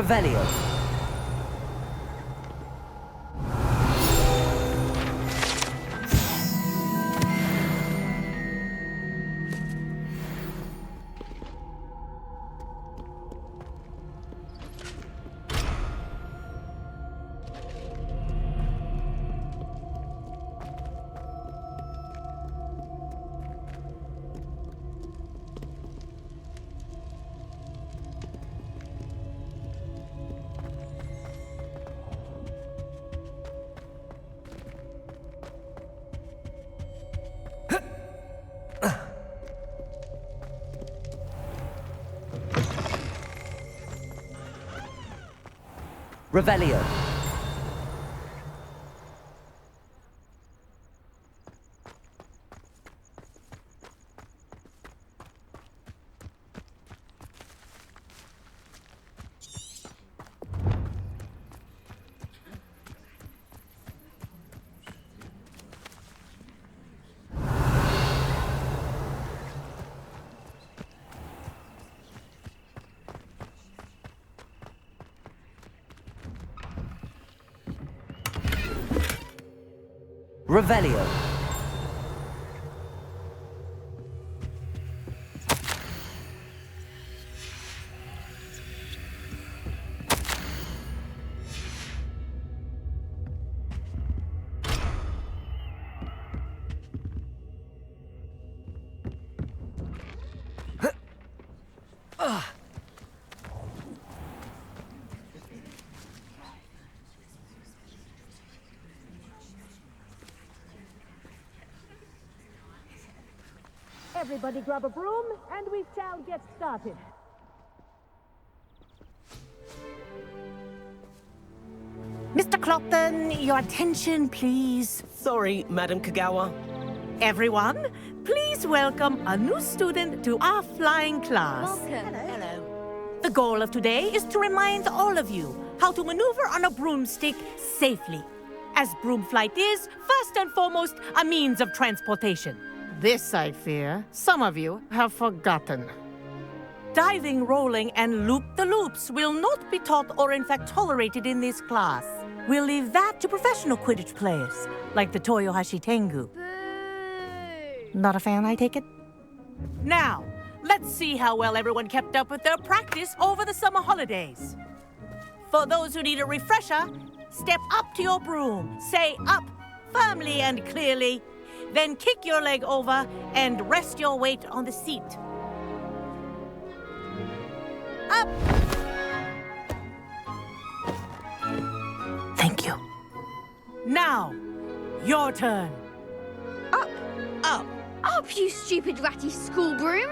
Revelio. Revelio. Revelio. Everybody grab a broom, and we shall get started. Mr. Clopton, your attention, please. Sorry, Madam Kagawa. Everyone, please welcome a new student to our flying class. Welcome. Hello. The goal of today is to remind all of you how to maneuver on a broomstick safely, as broom flight is, first and foremost, a means of transportation. This, I fear, some of you have forgotten. Diving, rolling, and loop-the-loops will not be taught or in fact tolerated in this class. We'll leave that to professional Quidditch players, like the Toyohashi Tengu. Boo! Not a fan, I take it? Now, let's see how well everyone kept up with their practice over the summer holidays. For those who need a refresher, step up to your broom, say up firmly and clearly, then kick your leg over and rest your weight on the seat. Up! Thank you. Now, your turn. Up, Up! up, you stupid ratty school broom!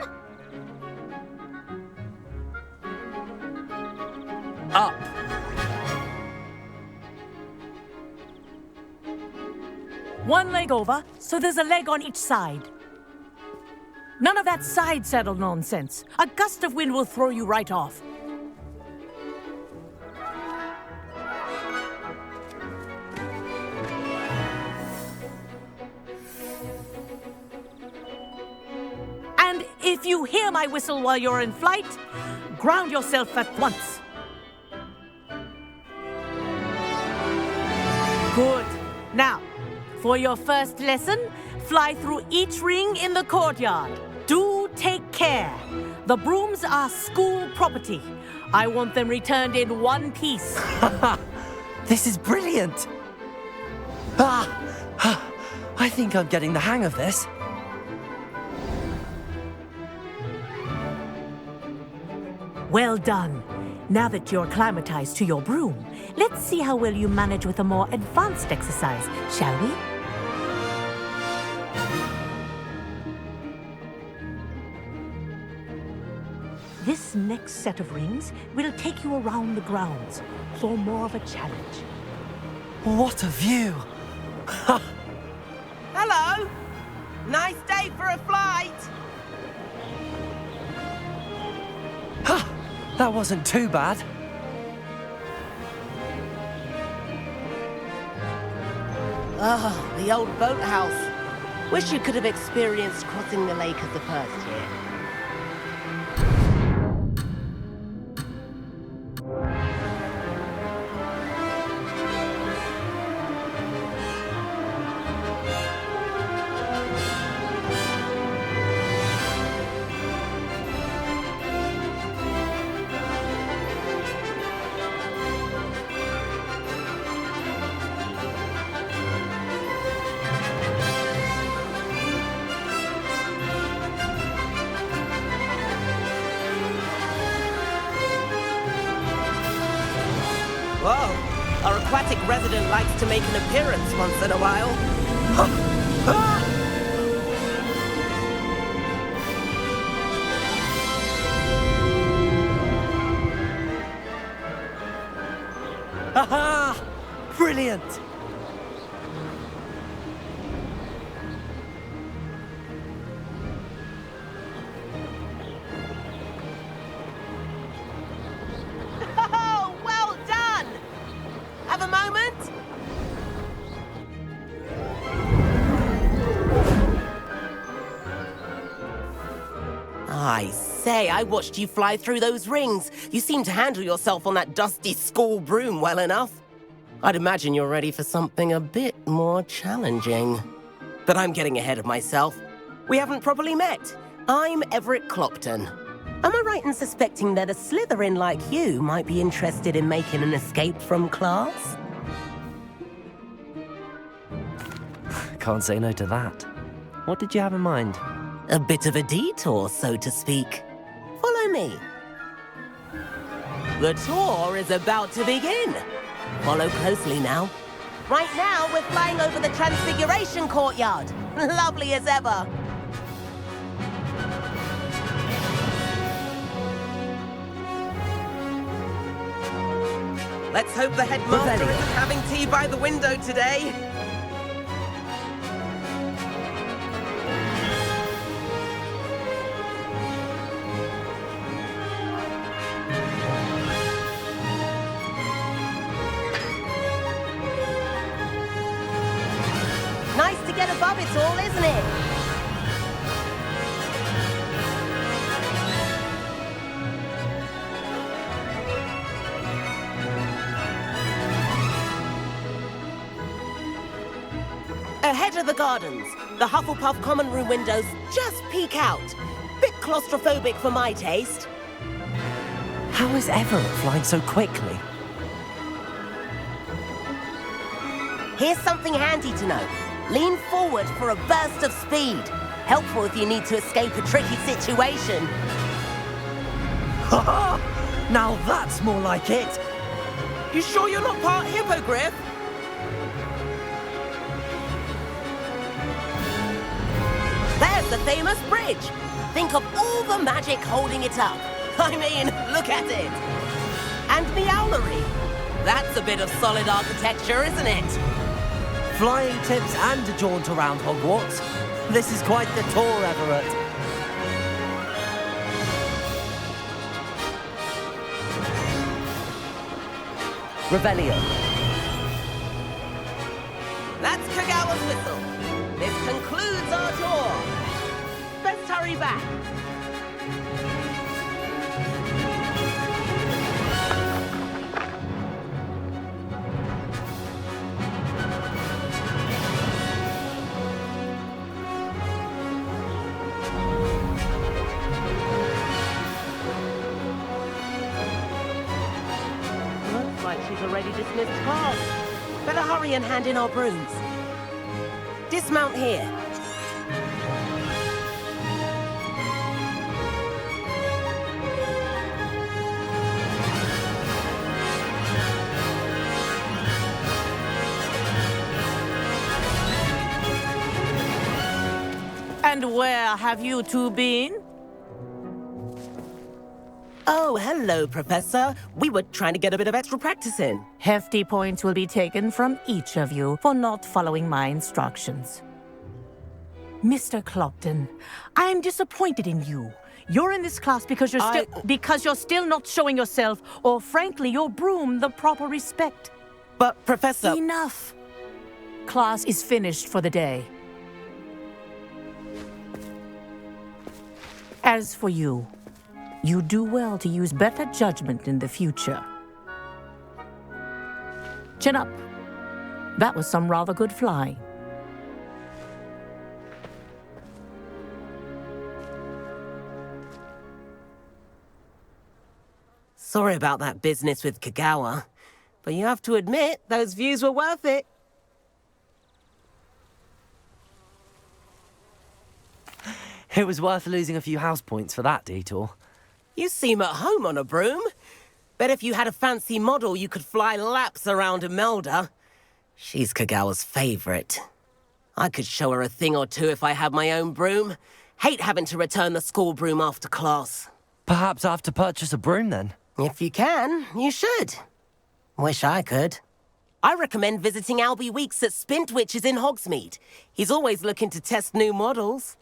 Up. One leg over, so there's a leg on each side. None of that side saddle nonsense. A gust of wind will throw you right off. And if you hear my whistle while you're in flight, ground yourself at once. Good. Now, for your first lesson, fly through each ring in the courtyard. Do take care. The brooms are school property. I want them returned in one piece. This is brilliant. I think I'm getting the hang of this. Well done. Now that you're acclimatized to your broom, let's see how well you manage with a more advanced exercise, shall we? This next set of rings will take you around the grounds for more of a challenge. What a view! Hello! Nice day for a flight! That wasn't too bad. Ah, the old boathouse. Wish you could have experienced crossing the lake as the first here. Whoa, our aquatic resident likes to make an appearance once in a while. Aha! Brilliant! Oh, well done! Have a moment? I say, I watched you fly through those rings. You seem to handle yourself on that dusty school broom well enough. I'd imagine you're ready for something a bit more challenging. But I'm getting ahead of myself. We haven't properly met. I'm Everett Clopton. Am I right in suspecting that a Slytherin like you might be interested in making an escape from class? Can't say no to that. What did you have in mind? A bit of a detour, so to speak. Follow me. The tour is about to begin. Follow closely now. Right now, we're flying over the Transfiguration Courtyard. Lovely as ever. Let's hope the headmaster isn't having tea by the window today. Nice to get above it all, isn't it? Ahead of the gardens, the Hufflepuff common room windows just peek out. Bit claustrophobic for my taste. How is Everett flying so quickly? Here's something handy to know. Lean forward for a burst of speed. Helpful if you need to escape a tricky situation. Ha ha! Now that's more like it! You sure you're not part hippogriff? There's the famous bridge. Think of all the magic holding it up. I mean, look at it. And the owlery. That's a bit of solid architecture, isn't it? Flying tips and a jaunt around Hogwarts. This is quite the tour, Everett. Revelio. That's Kagawa's whistle. This concludes our tour. Let's hurry back. Looks like she's already dismissed class. Better hurry and hand in our brooms. Dismount here. Where have you two been? Oh, hello, Professor. We were trying to get a bit of extra practice in. Hefty points will be taken from each of you for not following my instructions. Mr. Clopton, I am disappointed in you. You're in this class because you're still not showing yourself, or frankly, your broom the proper respect. But, Professor... Enough. Class is finished for the day. As for you, you do well to use better judgment in the future. Chin up. That was some rather good flying. Sorry about that business with Kagawa, but you have to admit, those views were worth it. It was worth losing a few house points for that detour. You seem at home on a broom. Bet if you had a fancy model, you could fly laps around Imelda. She's Kagawa's favorite. I could show her a thing or two if I had my own broom. Hate having to return the school broom after class. Perhaps I have to purchase a broom then. If you can, you should. Wish I could. I recommend visiting Albie Weeks at Spintwitches in Hogsmeade. He's always looking to test new models.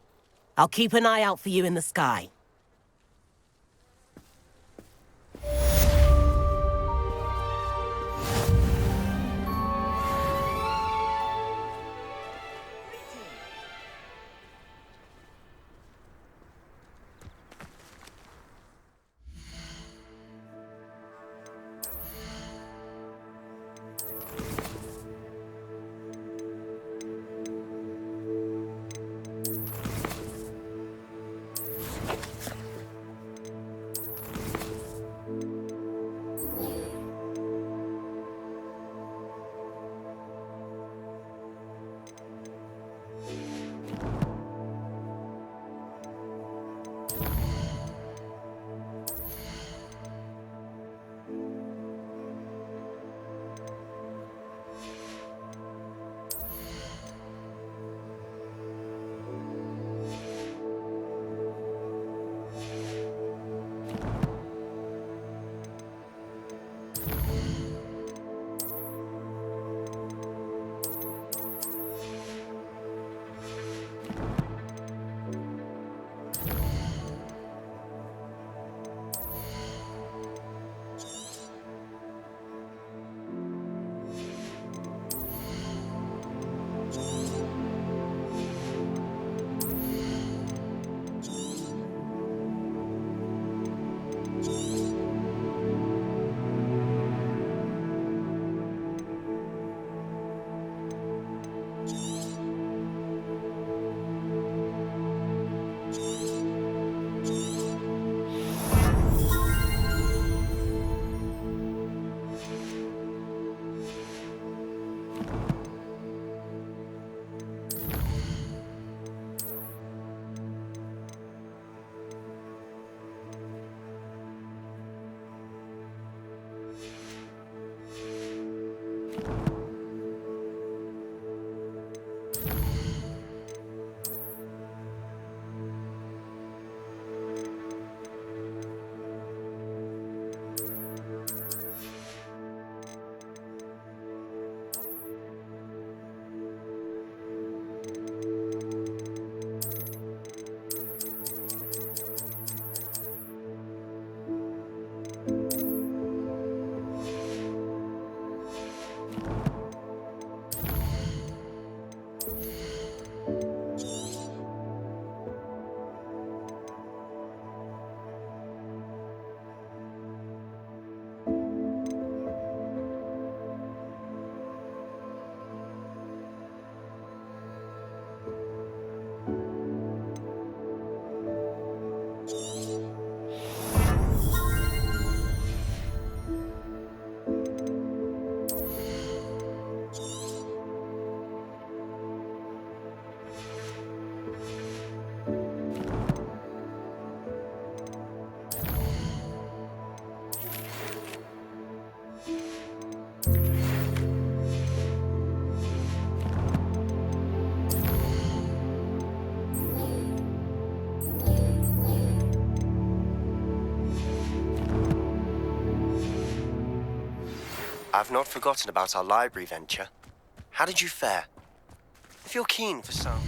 I'll keep an eye out for you in the sky. I've not forgotten about our library venture. How did you fare? If you're keen for some...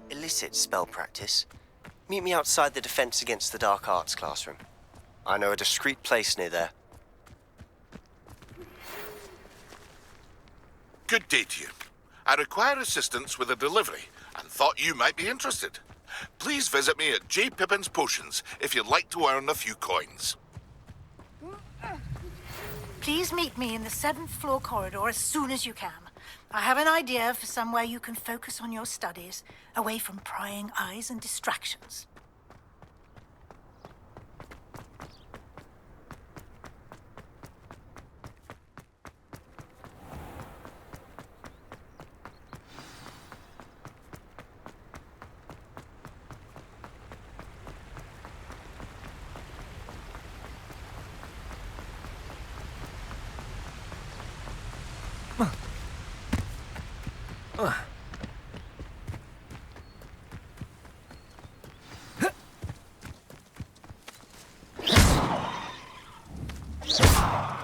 Illicit spell practice. Meet me outside the Defense Against the Dark Arts classroom. I know a discreet place near there. Good day to you. I require assistance with a delivery and thought you might be interested. Please visit me at J. Pippin's Potions if you'd like to earn a few coins. Please meet me in the 7th floor corridor as soon as you can. I have an idea for somewhere you can focus on your studies, away from prying eyes and distractions.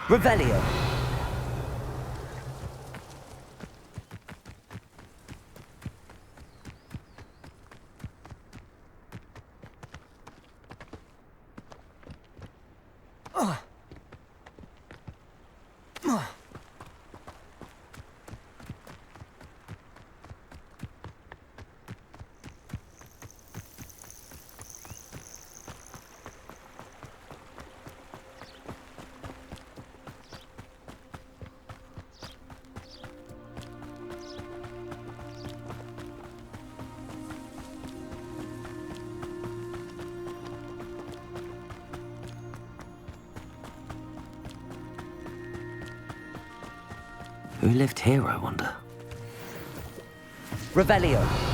Revelio. Who lived here, I wonder? Revelio.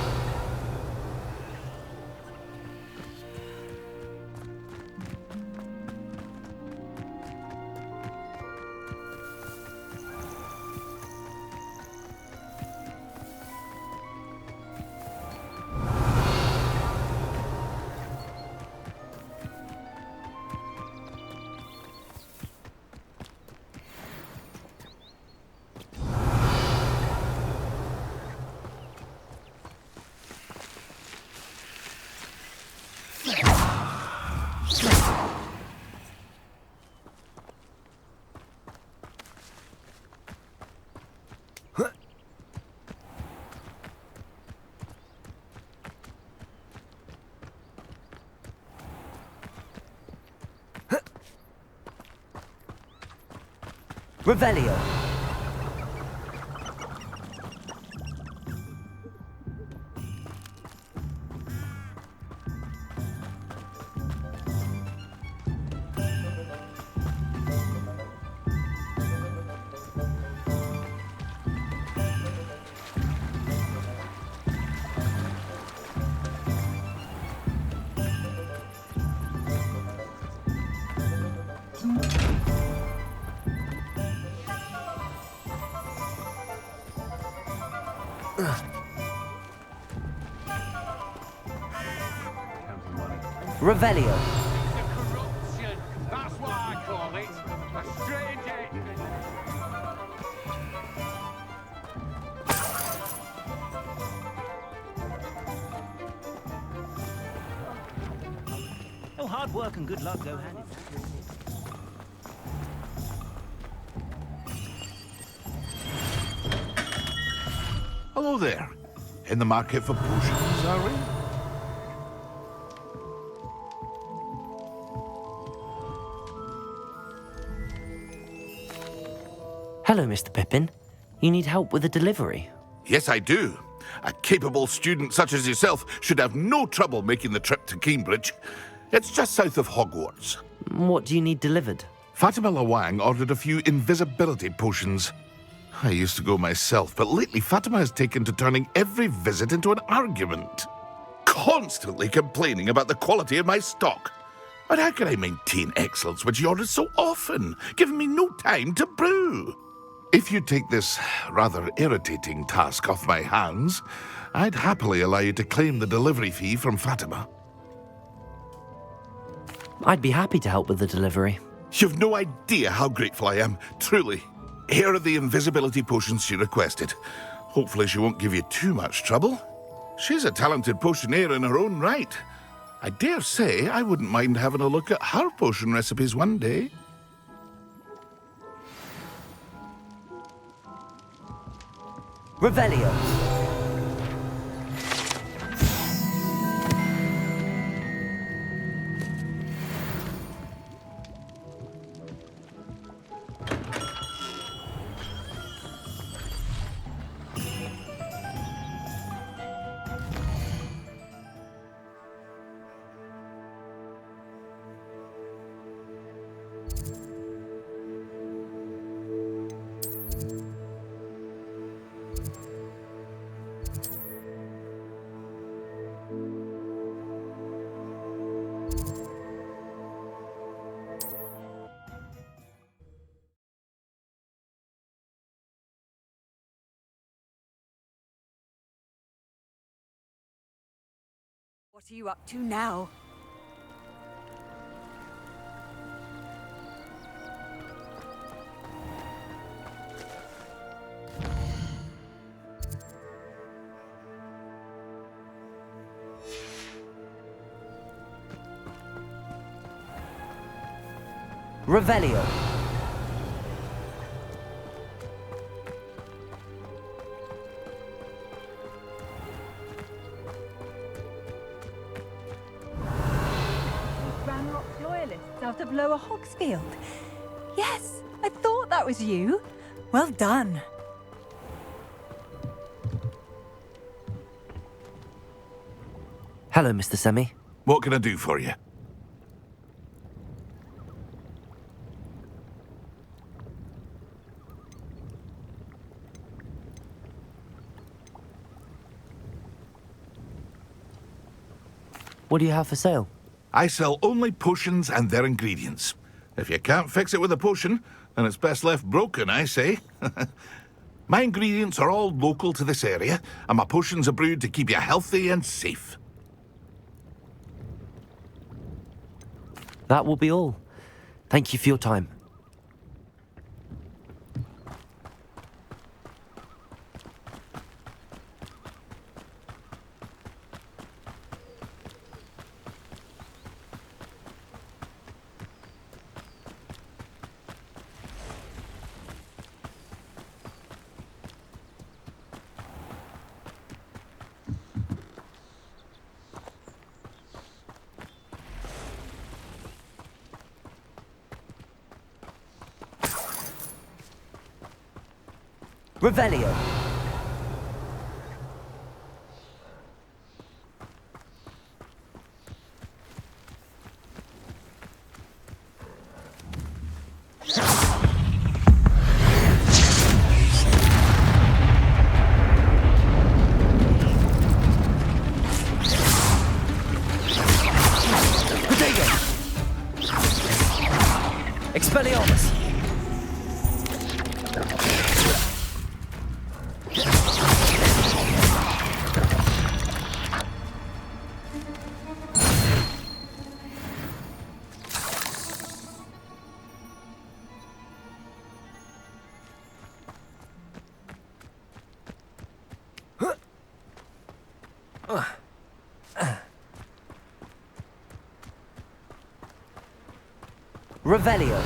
Revelio. Revelio. Corruption. That's what I call it. A strange Oh, hard work and good luck go hand in hand. Hello there. In the market for potions, are we? Hello, Mr. Pippin. You need help with a delivery? Yes, I do. A capable student such as yourself should have no trouble making the trip to Cambridge. It's just south of Hogwarts. What do you need delivered? Fatima Lawang ordered a few invisibility potions. I used to go myself, but lately Fatima has taken to turning every visit into an argument. Constantly complaining about the quality of my stock. But how can I maintain excellence when she orders so often, giving me no time to brew? If you take this rather irritating task off my hands, I'd happily allow you to claim the delivery fee from Fatima. I'd be happy to help with the delivery. You've no idea how grateful I am, truly. Here are the invisibility potions she requested. Hopefully she won't give you too much trouble. She's a talented potioneer in her own right. I dare say I wouldn't mind having a look at her potion recipes one day. Revelio. What are you up to now? Revelio. Out of Lower Hogsfield. Yes, I thought that was you. Well done. Hello, Mr. Semi. What can I do for you? What do you have for sale? I sell only potions and their ingredients. If you can't fix it with a potion, then it's best left broken, I say. My ingredients are all local to this area, and my potions are brewed to keep you healthy and safe. That will be all. Thank you for your time. Revelio. Expelliarmus. Revelio.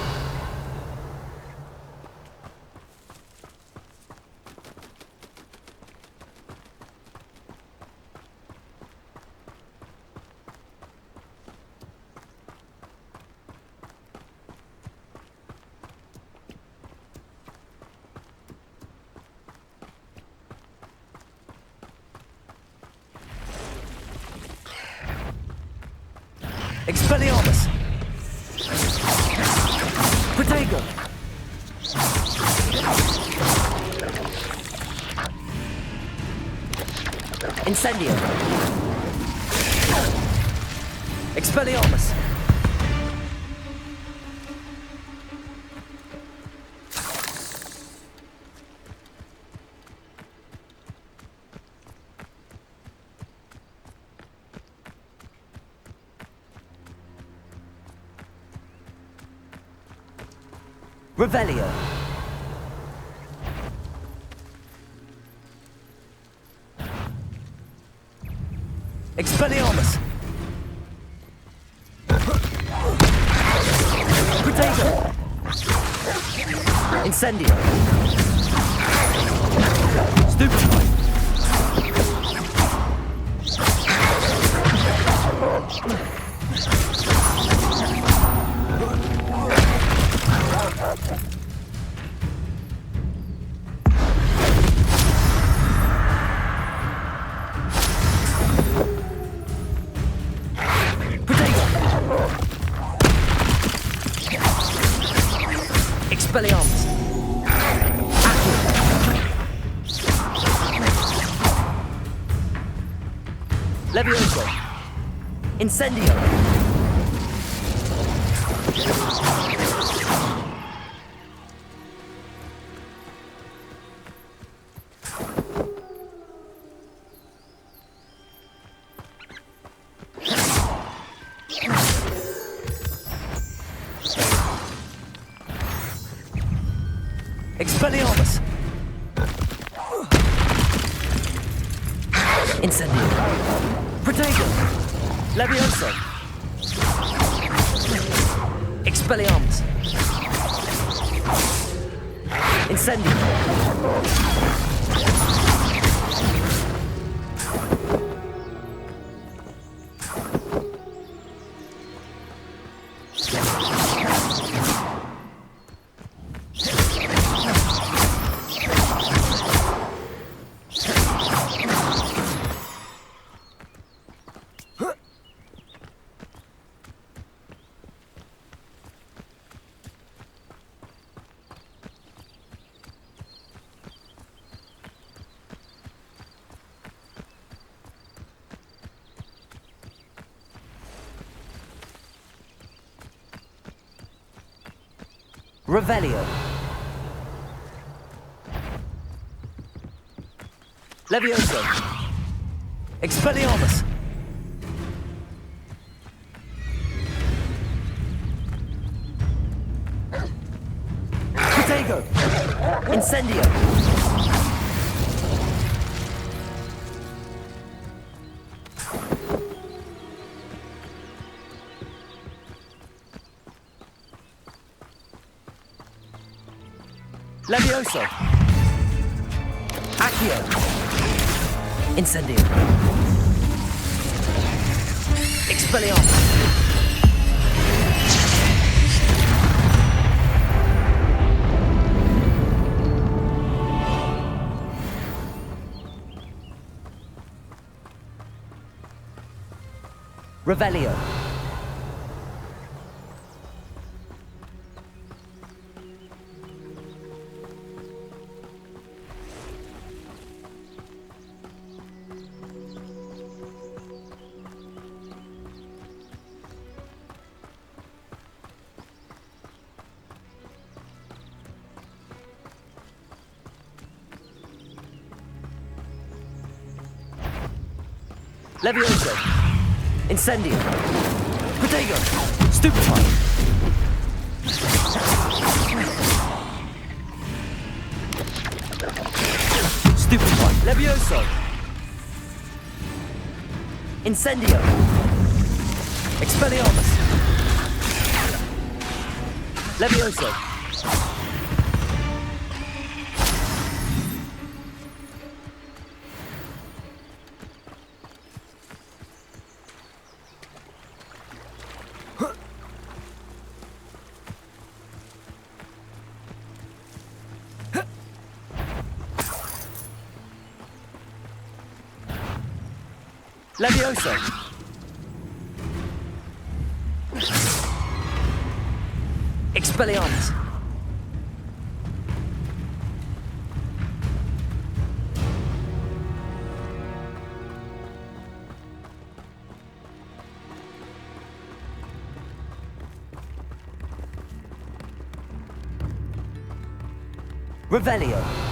Expelliarmus! Protego! Incendio! Expelliarmus! Revelio. Expelliarmus. Potato. Incendio. Stupefy. Expelliarmus. Levioso. Incendio. Expelliarmus! Incendio! Protego! Levioso! Expelliarmus! Incendio! Revelio. Levioso. Expelliarmus. Protego. Incendio. Levioso. Accio. Incendio. Expelliarmus. Revelio. Levioso. Incendio. Protego. Stupefy. Stupefy. Levioso. Incendio. Expelliarmus. Levioso. Levioso. Expelliarmus! Revelio!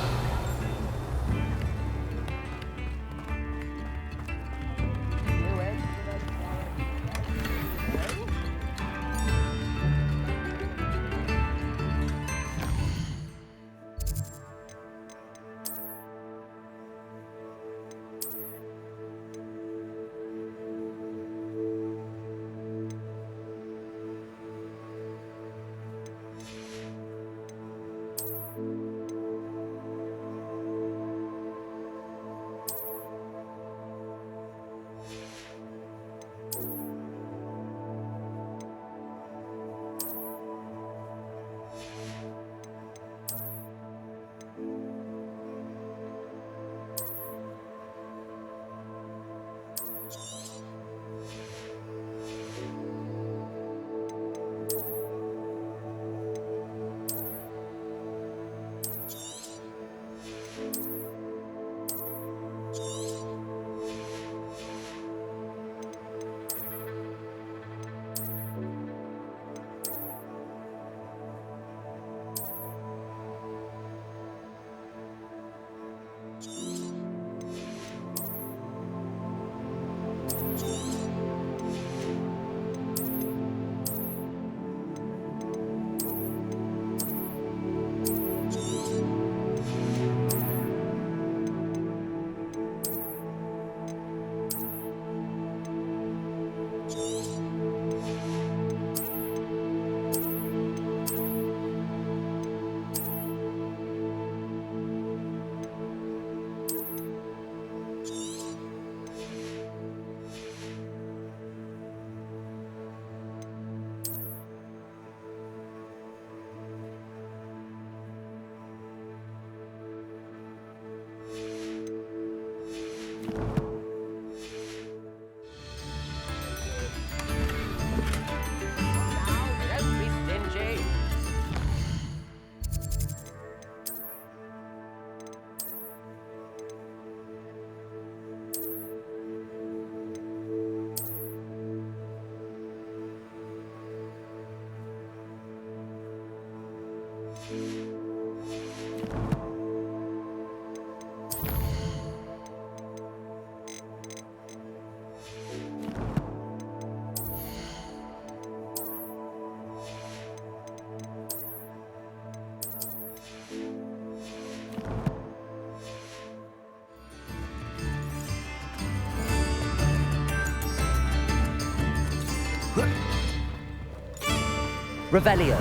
Revelio.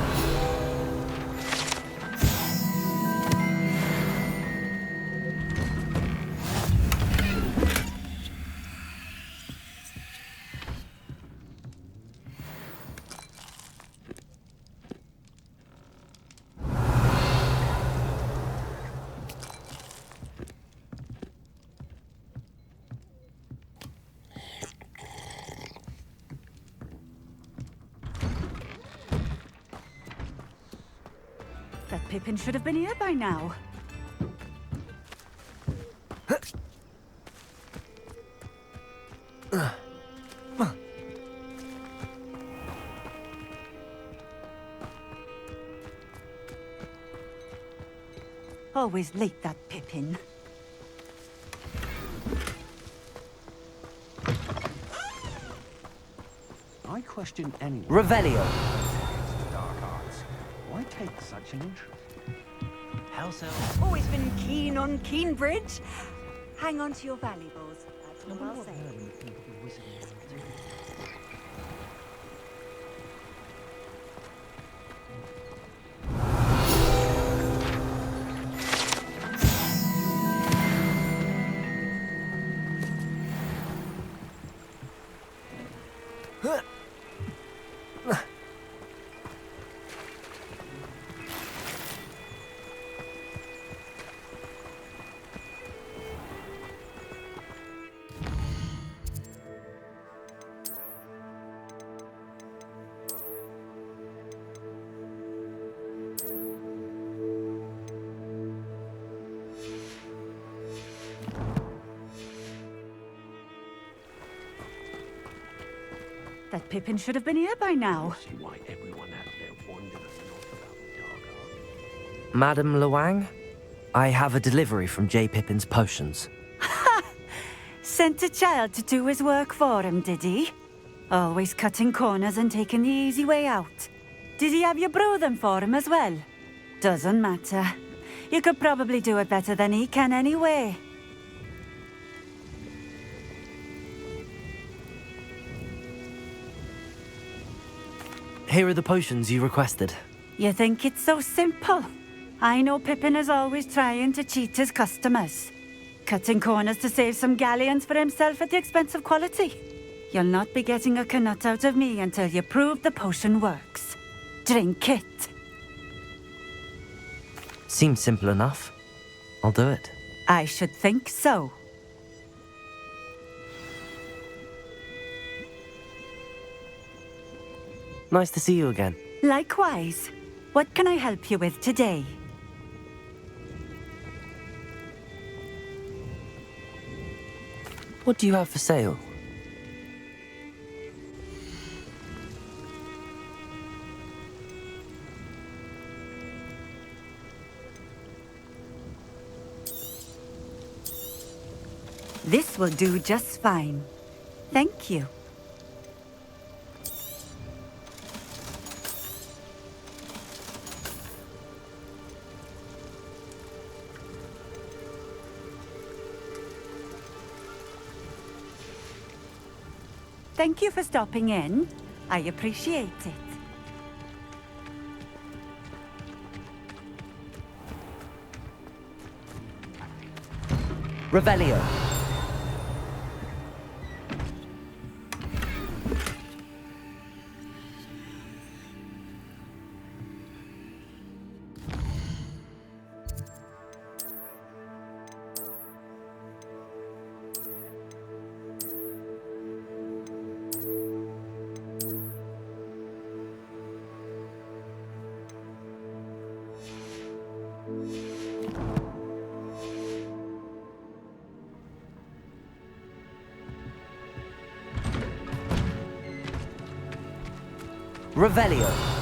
That Pippin should have been here by now. Always late, that Pippin. I question anyone. Revelio. Dark arts. Why take such an interest? House elves. Always been keen on Keenbridge. Hang on to your valuables. That's all I'll say. That Pippin should have been here by now. See why everyone out there wondering enough about the dark arts. Madam Luang, I have a delivery from J. Pippin's potions. Sent a child to do his work for him, did he? Always cutting corners and taking the easy way out. Did he have you brew them for him as well? Doesn't matter. You could probably do it better than he can anyway. Here are the potions you requested. You think it's so simple? I know Pippin is always trying to cheat his customers. Cutting corners to save some galleons for himself at the expense of quality. You'll not be getting a canut out of me until you prove the potion works. Drink it. Seems simple enough. I'll do it. I should think so. Nice to see you again. Likewise. What can I help you with today? What do you have for sale? This will do just fine. Thank you. Thank you for stopping in. I appreciate it. Revelio. Revelio.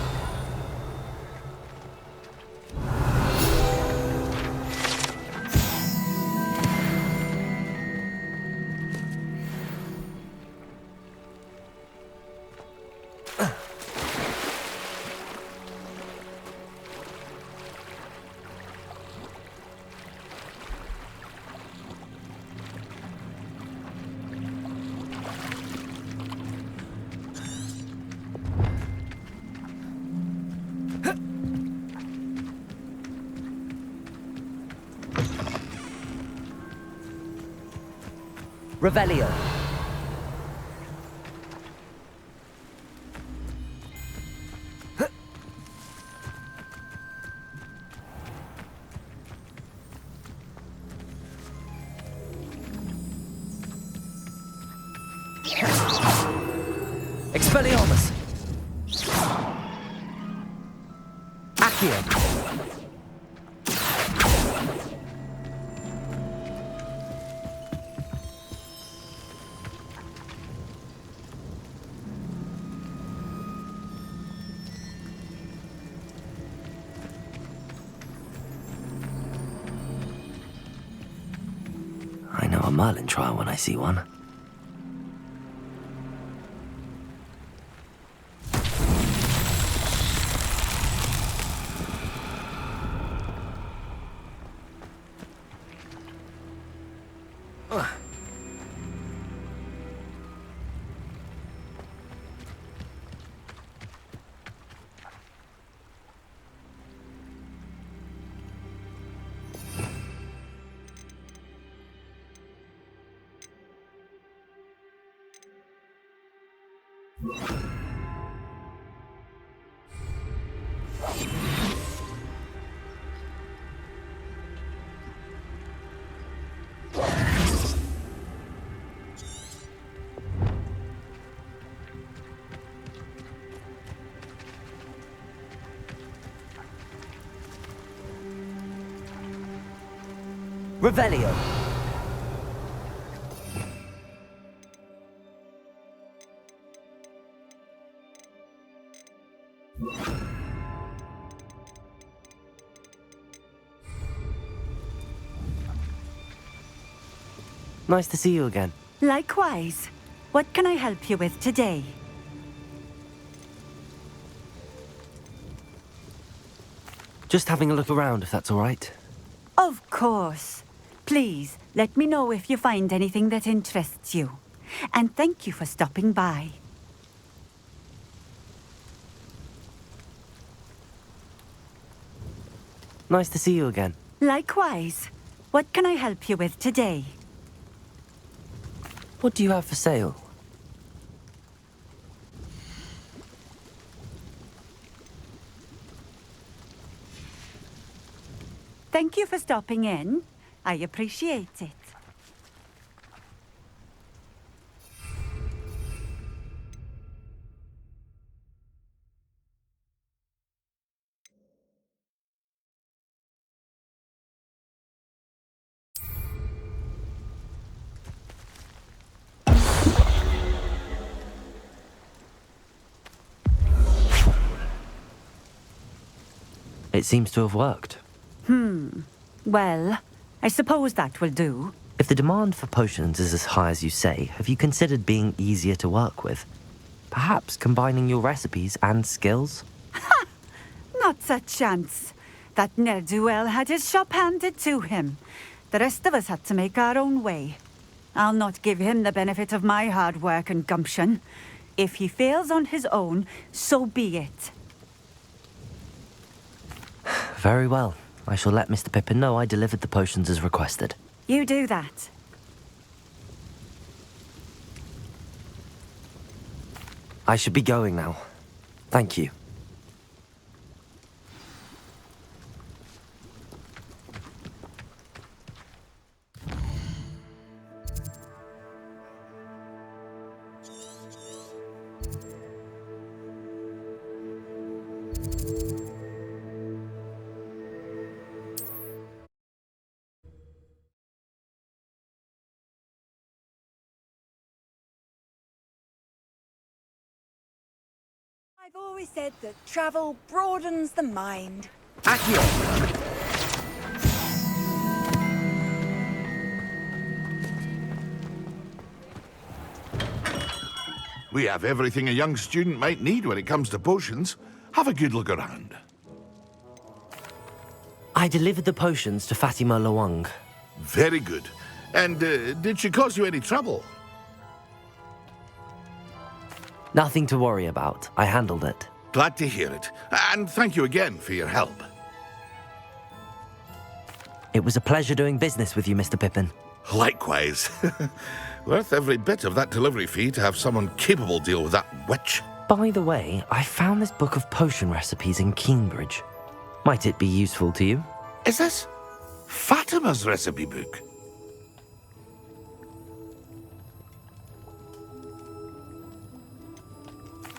Revelio. Expelliarmus. Accio. I know a Merlin trial when I see one. Revelio. Nice to see you again. Likewise. What can I help you with today? Just having a look around, if that's all right. Of course. Please, let me know if you find anything that interests you. And thank you for stopping by. Nice to see you again. Likewise. What can I help you with today? What do you have for sale? Thank you for stopping in. I appreciate it. It seems to have worked. Well, I suppose that will do. If the demand for potions is as high as you say, have you considered being easier to work with? Perhaps combining your recipes and skills? Not a chance. That ne'er-do-well had his shop handed to him. The rest of us had to make our own way. I'll not give him the benefit of my hard work and gumption. If he fails on his own, so be it. Very well. I shall let Mr. Pippin know I delivered the potions as requested. You do that. I should be going now. Thank you. I've always said that travel broadens the mind. Accio! We have everything a young student might need when it comes to potions. Have a good look around. I delivered the potions to Fatima Lawang. Very good. And did she cause you any trouble? Nothing to worry about. I handled it. Glad to hear it. And thank you again for your help. It was a pleasure doing business with you, Mr. Pippin. Likewise. Worth every bit of that delivery fee to have someone capable deal with that witch. By the way, I found this book of potion recipes in Cambridge. Might it be useful to you? Is this Fatima's recipe book?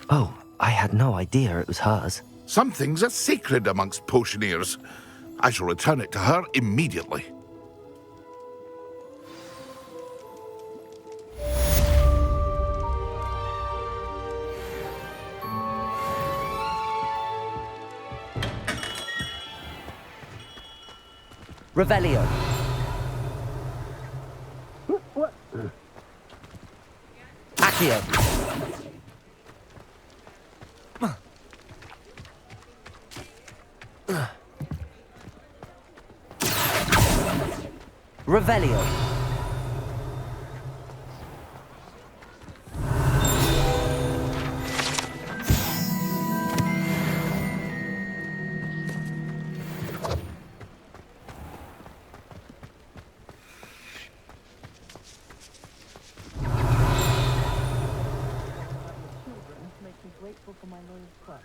Oh, I had no idea it was hers. Some things are sacred amongst potioneers. I shall return it to her immediately. Revelio. Accio. Revelio. Makes me grateful for my loyal crush.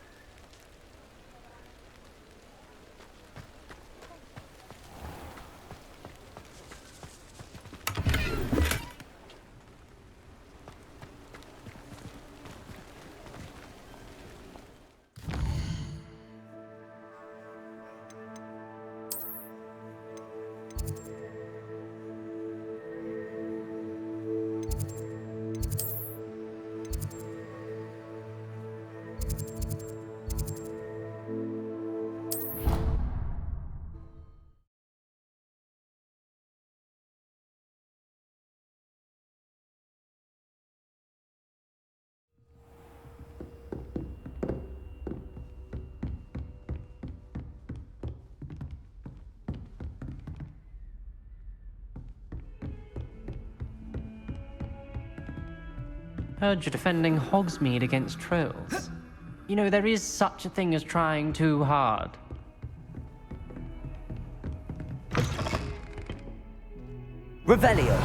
Heard you're defending Hogsmeade against trolls. You know, there is such a thing as trying too hard. Revelio.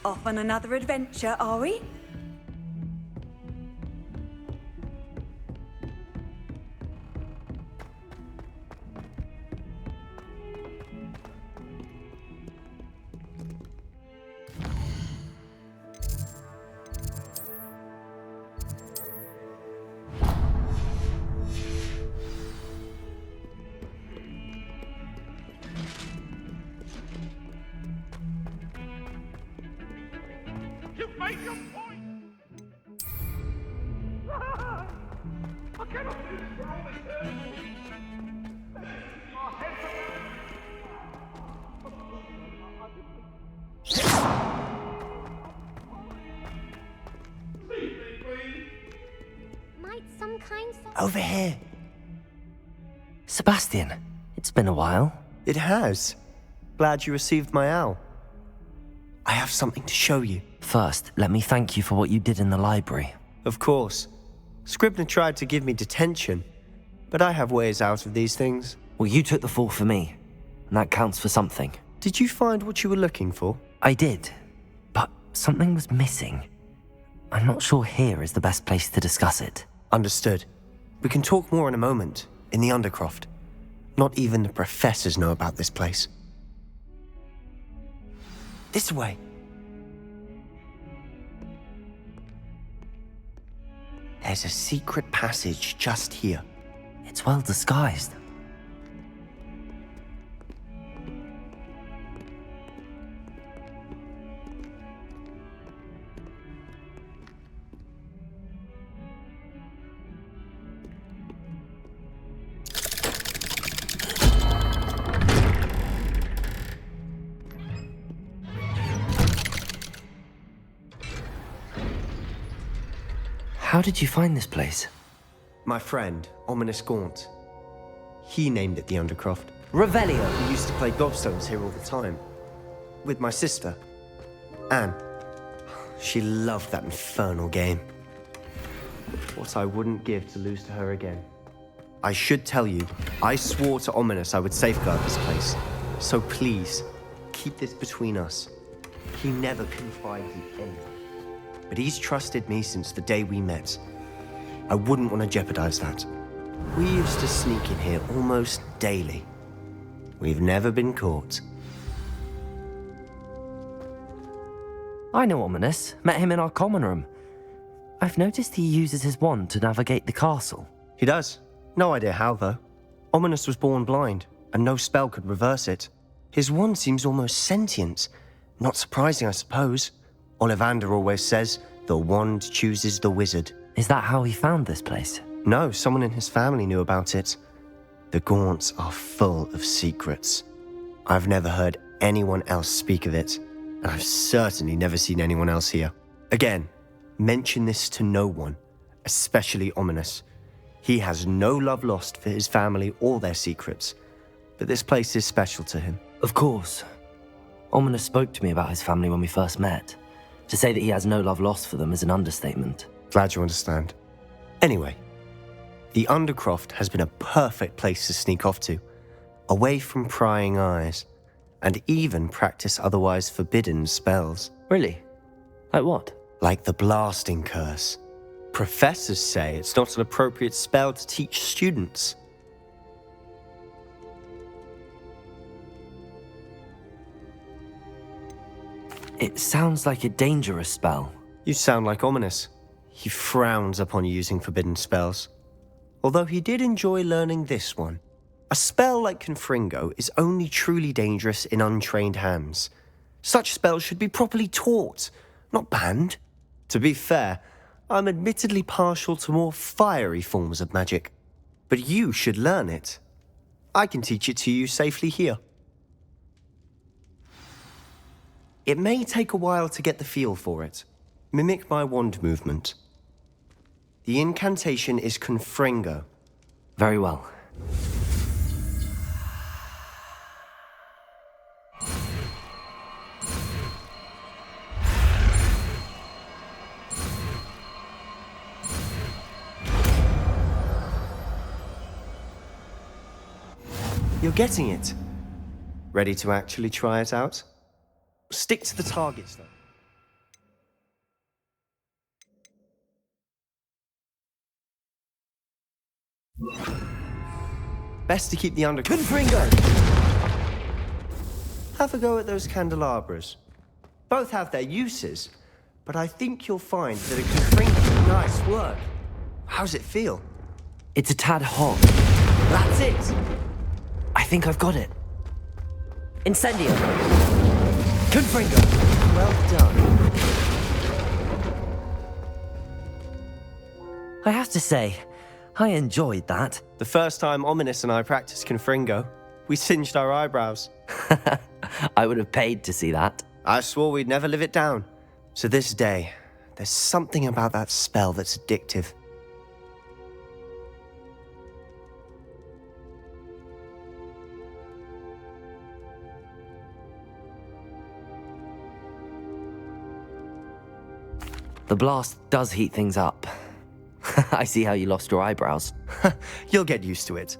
Off on another adventure, are we? You made your point! I cannot do this for all eternity! My head's Might some kind Over here. Sebastian, it's been a while. It has. Glad you received my owl. I have something to show you. First, let me thank you for what you did in the library. Of course. Scribner tried to give me detention, but I have ways out of these things. Well, you took the fall for me, and that counts for something. Did you find what you were looking for? I did, but something was missing. I'm not sure here is the best place to discuss it. Understood. We can talk more in a moment, in the Undercroft. Not even the professors know about this place. This way. There's a secret passage just here. It's well disguised. How did you find this place? My friend, Ominis Gaunt. He named it the Undercroft. Revelio. We used to play gobstones here all the time. With my sister, Anne. She loved that infernal game. What I wouldn't give to lose to her again. I should tell you, I swore to Ominis I would safeguard this place. So please, keep this between us. He never confided in anyone. But he's trusted me since the day we met. I wouldn't want to jeopardize that. We used to sneak in here almost daily. We've never been caught. I know Ominis. Met him in our common room. I've noticed he uses his wand to navigate the castle. He does. No idea how, though. Ominis was born blind, and no spell could reverse it. His wand seems almost sentient. Not surprising, I suppose. Ollivander always says, the wand chooses the wizard. Is that how he found this place? No, someone in his family knew about it. The Gaunts are full of secrets. I've never heard anyone else speak of it, and I've certainly never seen anyone else here. Again, mention this to no one, especially Ominis. He has no love lost for his family or their secrets, but this place is special to him. Of course. Ominis spoke to me about his family when we first met. To say that he has no love lost for them is an understatement. Glad you understand. Anyway, the Undercroft has been a perfect place to sneak off to, away from prying eyes, and even practice otherwise forbidden spells. Really? Like what? Like the blasting curse. Professors say it's not an appropriate spell to teach students. It sounds like a dangerous spell. You sound like Ominis. He frowns upon using forbidden spells. Although he did enjoy learning this one. A spell like Confringo is only truly dangerous in untrained hands. Such spells should be properly taught, not banned. To be fair, I'm admittedly partial to more fiery forms of magic. But you should learn it. I can teach it to you safely here. It may take a while to get the feel for it. Mimic my wand movement. The incantation is Confringo. Very well. You're getting it. Ready to actually try it out? Stick to the targets, though. Best to keep the Confringo! Have a go at those candelabras. Both have their uses, but I think you'll find that a Confringo... Nice work. How's it feel? It's a tad hot. That's it! I think I've got it. Incendio. Confringo. Well done. I have to say, I enjoyed that. The first time Ominis and I practiced Confringo, we singed our eyebrows. I would have paid to see that. I swore we'd never live it down. So this day, there's something about that spell that's addictive. The blast does heat things up. I see how you lost your eyebrows. You'll get used to it.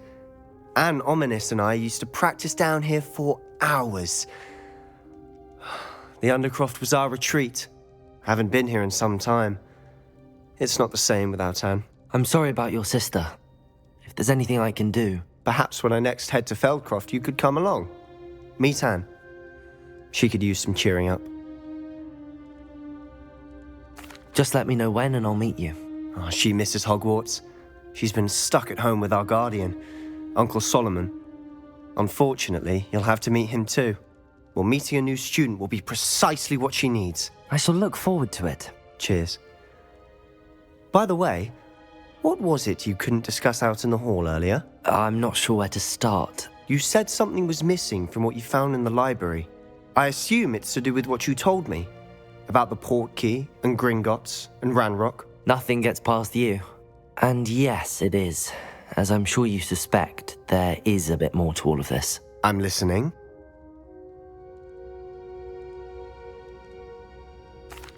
Anne, Ominis and I used to practice down here for hours. The Undercroft was our retreat. Haven't been here in some time. It's not the same without Anne. I'm sorry about your sister. If there's anything I can do... Perhaps when I next head to Feldcroft, you could come along. Meet Anne. She could use some cheering up. Just let me know when and I'll meet you. Oh, she misses Hogwarts. She's been stuck at home with our guardian, Uncle Solomon. Unfortunately, you'll have to meet him too. Well, meeting a new student will be precisely what she needs. I shall look forward to it. Cheers. By the way, what was it you couldn't discuss out in the hall earlier? I'm not sure where to start. You said something was missing from what you found in the library. I assume it's to do with what you told me. About the Portkey, and Gringotts, and Ranrock. Nothing gets past you. And yes, it is. As I'm sure you suspect, there is a bit more to all of this. I'm listening.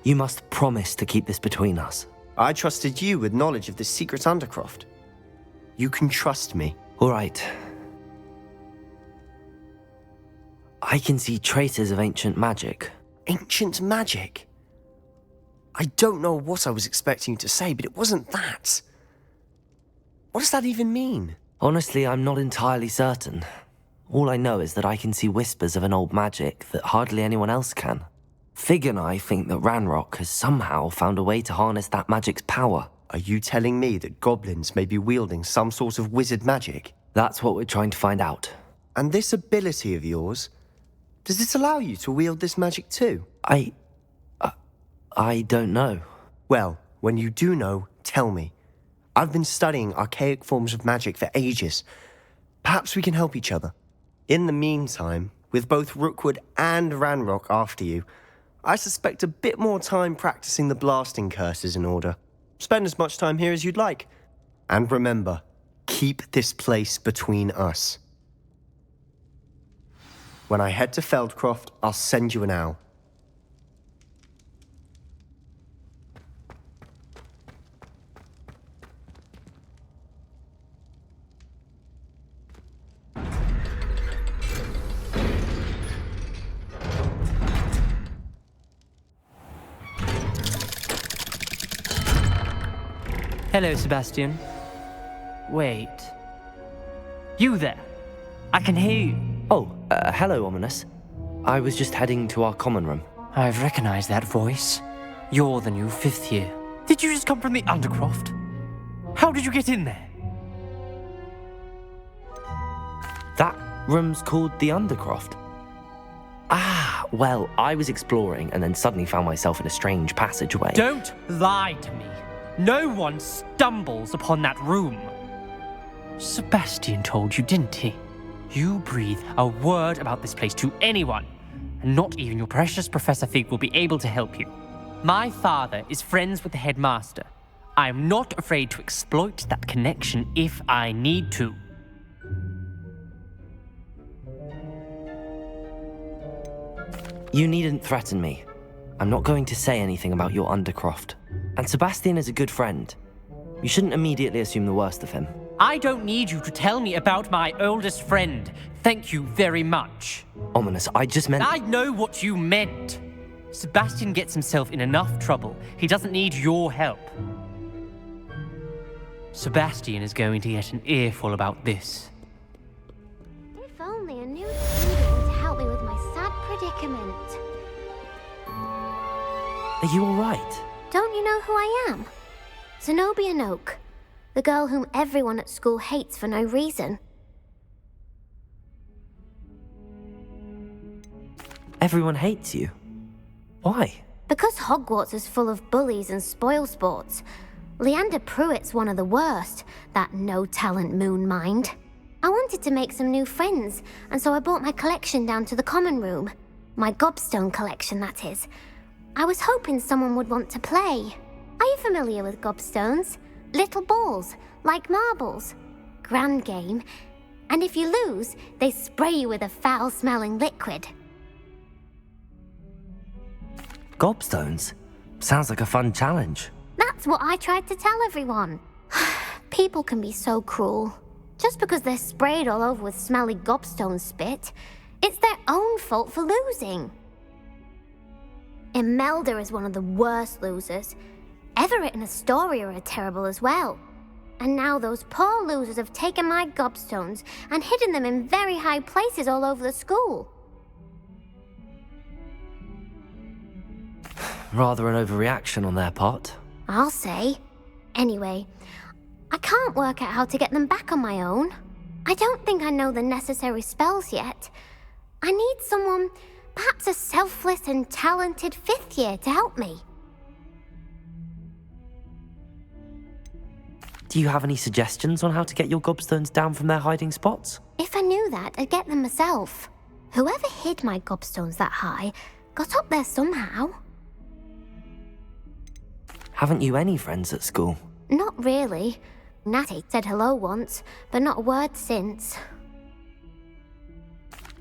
You must promise to keep this between us. I trusted you with knowledge of the secret Undercroft. You can trust me. All right. I can see traces of ancient magic. Ancient magic? I don't know what I was expecting you to say, but it wasn't that. What does that even mean? Honestly, I'm not entirely certain. All I know is that I can see whispers of an old magic that hardly anyone else can. Fig and I think that Ranrock has somehow found a way to harness that magic's power. Are you telling me that goblins may be wielding some sort of wizard magic? That's what we're trying to find out. And this ability of yours, does it allow you to wield this magic too? I don't know. Well, when you do know, tell me. I've been studying archaic forms of magic for ages. Perhaps we can help each other. In the meantime, with both Rookwood and Ranrock after you, I suspect a bit more time practicing the blasting curses in order. Spend as much time here as you'd like. And remember, keep this place between us. When I head to Feldcroft, I'll send you an owl. Hello, Sebastian. Wait. You there? I can hear you. Oh, hello, Ominis. I was just heading to our common room. I've recognized that voice. You're the new 5th year. Did you just come from the Undercroft? How did you get in there? That room's called the Undercroft. Ah, well, I was exploring and then suddenly found myself in a strange passageway. Don't lie to me. No one stumbles upon that room. Sebastian told you, didn't he? You breathe a word about this place to anyone, and not even your precious Professor Fig will be able to help you. My father is friends with the headmaster. I am not afraid to exploit that connection if I need to. You needn't threaten me. I'm not going to say anything about your Undercroft. And Sebastian is a good friend. You shouldn't immediately assume the worst of him. I don't need you to tell me about my oldest friend. Thank you very much. Ominis, I just meant... I know what you meant. Sebastian gets himself in enough trouble. He doesn't need your help. Sebastian is going to get an earful about this. If only a new student to help me with my sad predicament. Are you alright? Don't you know who I am? Zenobia Noak, the girl whom everyone at school hates for no reason. Everyone hates you. Why? Because Hogwarts is full of bullies and spoilsports. Leander Pruitt's one of the worst, that no-talent moon mind. I wanted to make some new friends, and so I brought my collection down to the common room. My gobstone collection, that is. I was hoping someone would want to play. Are you familiar with gobstones? Little balls, like marbles. Grand game. And if you lose, they spray you with a foul-smelling liquid. Gobstones? Sounds like a fun challenge. That's what I tried to tell everyone. People can be so cruel. Just because they're sprayed all over with smelly gobstone spit, it's their own fault for losing. Imelda is one of the worst losers. Everett and Astoria are terrible as well. And now those poor losers have taken my gobstones and hidden them in very high places all over the school. Rather an overreaction on their part. I'll say. Anyway, I can't work out how to get them back on my own. I don't think I know the necessary spells yet. I need someone, perhaps a selfless and talented fifth year to help me. Do you have any suggestions on how to get your gobstones down from their hiding spots? If I knew that, I'd get them myself. Whoever hid my gobstones that high got up there somehow. Haven't you any friends at school? Not really. Natty said hello once, but not a word since.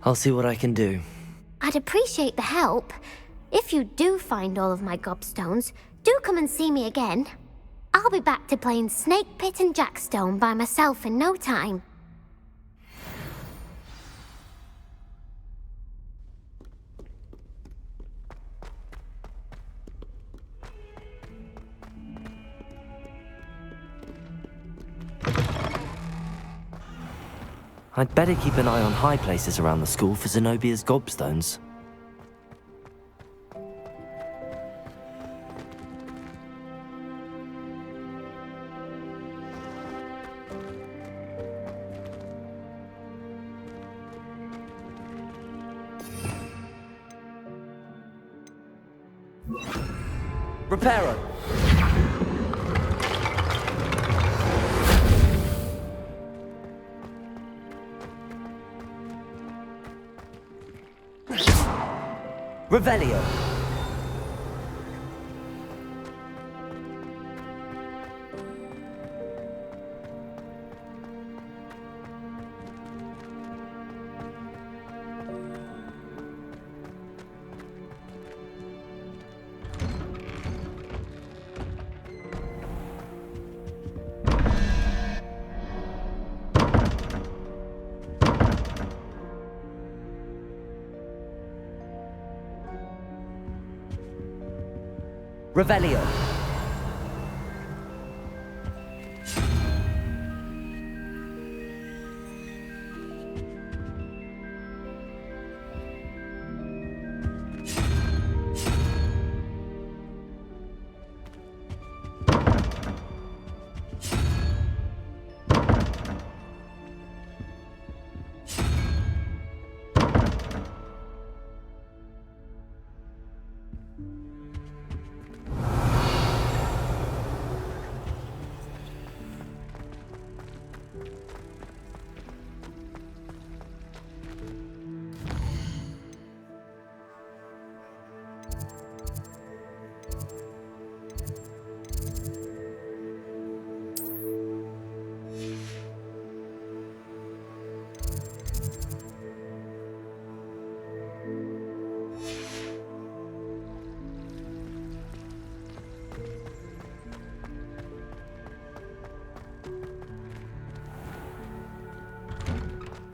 I'll see what I can do. I'd appreciate the help. If you do find all of my gobstones, do come and see me again. I'll be back to playing Snake Pit and Jackstone by myself in no time. I'd better keep an eye on high places around the school for Zenobia's gobstones. Reparo! Revelio! Revelio.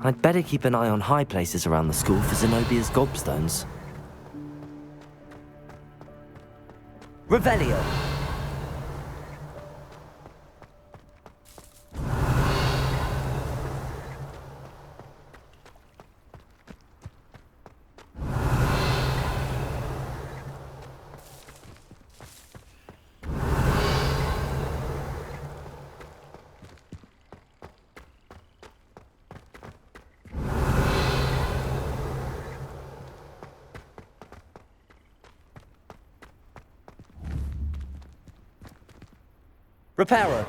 I'd better keep an eye on high places around the school for Zenobia's gobstones. Revelio. Reparo.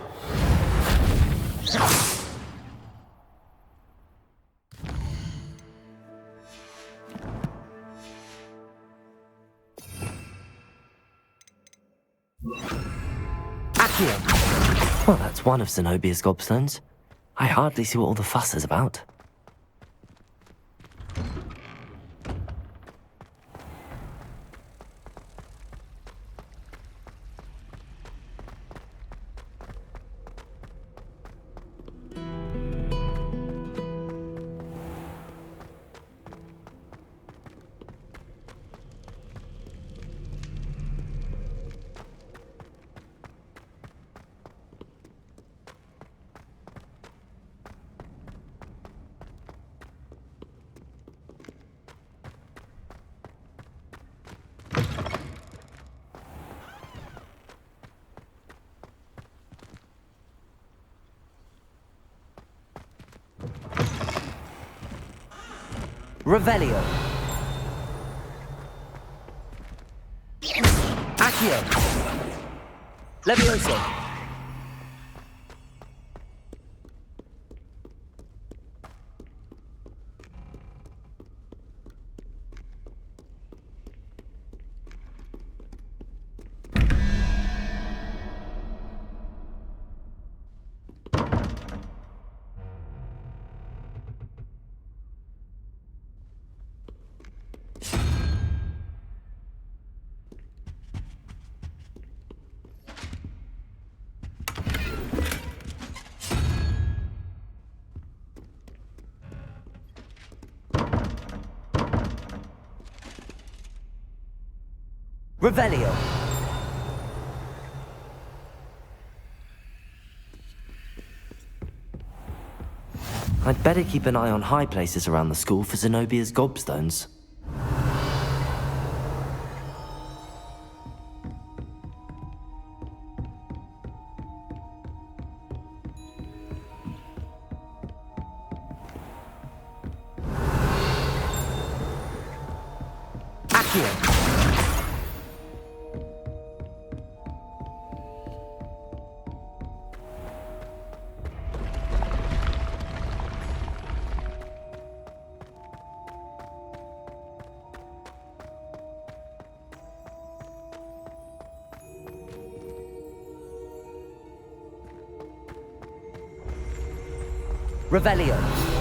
Accio. Well, that's one of Zenobia's gobstones. I hardly see what all the fuss is about. Revelio. Accio. Levioso. Revelio. I'd better keep an eye on high places around the school for Zenobia's gobstones. Accio. Revelio.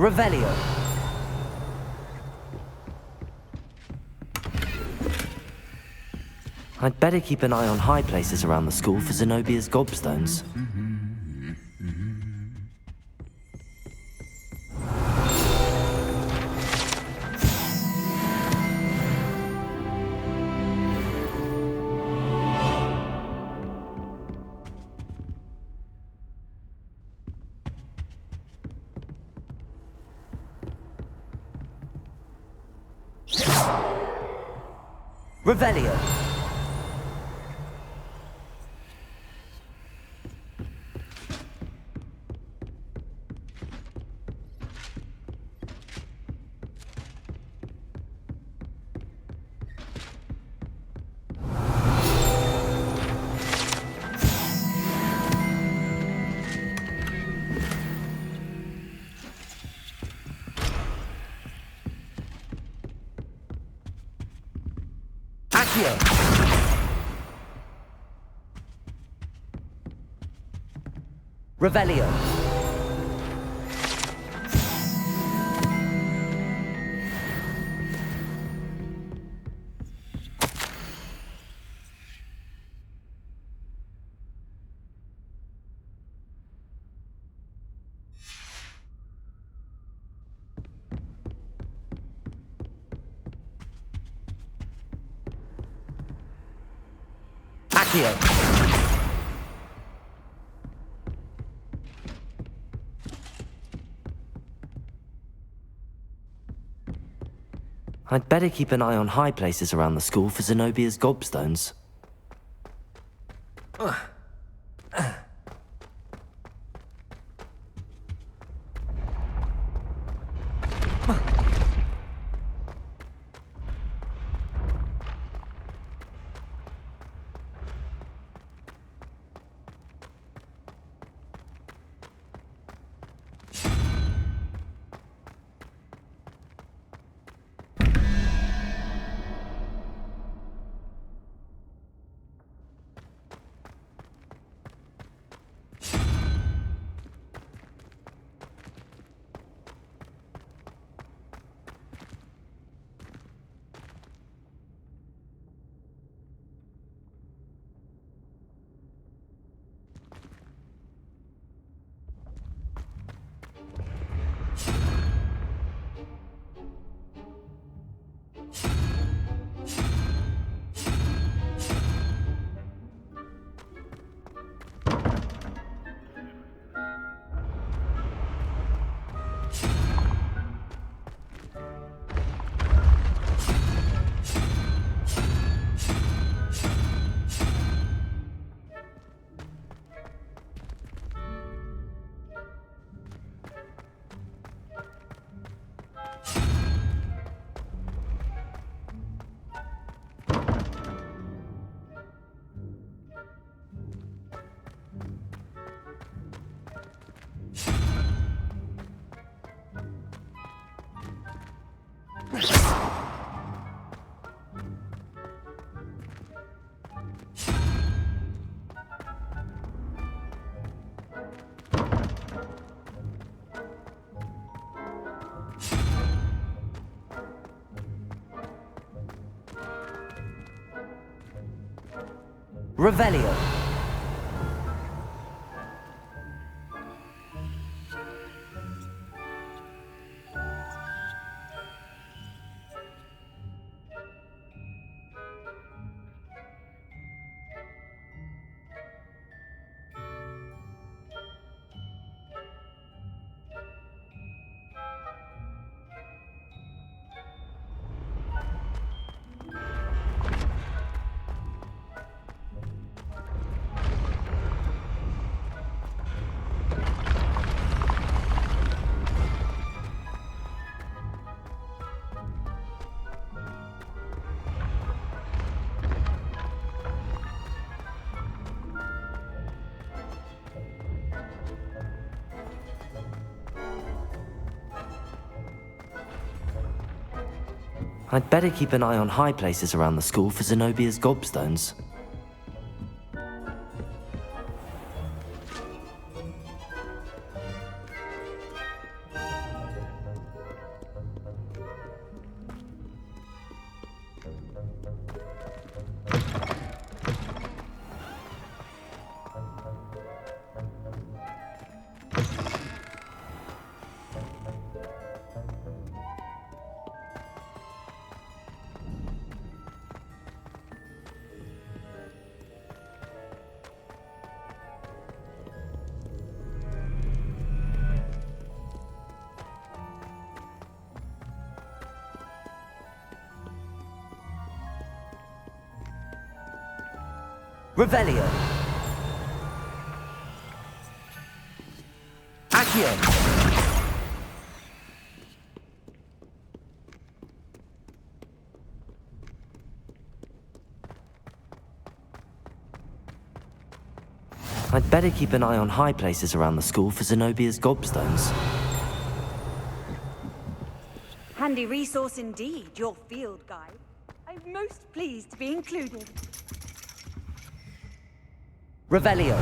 Revelio. I'd better keep an eye on high places around the school for Zenobia's gobstones. Revelio. Accio. Revelio. Accio. I'd better keep an eye on high places around the school for Zenobia's gobstones. Revelio. I'd better keep an eye on high places around the school for Zenobia's gobstones. Revelio. Accio. I'd better keep an eye on high places around the school for Zenobia's gobstones. Handy resource indeed, your field guide. I'm most pleased to be included. Revelio.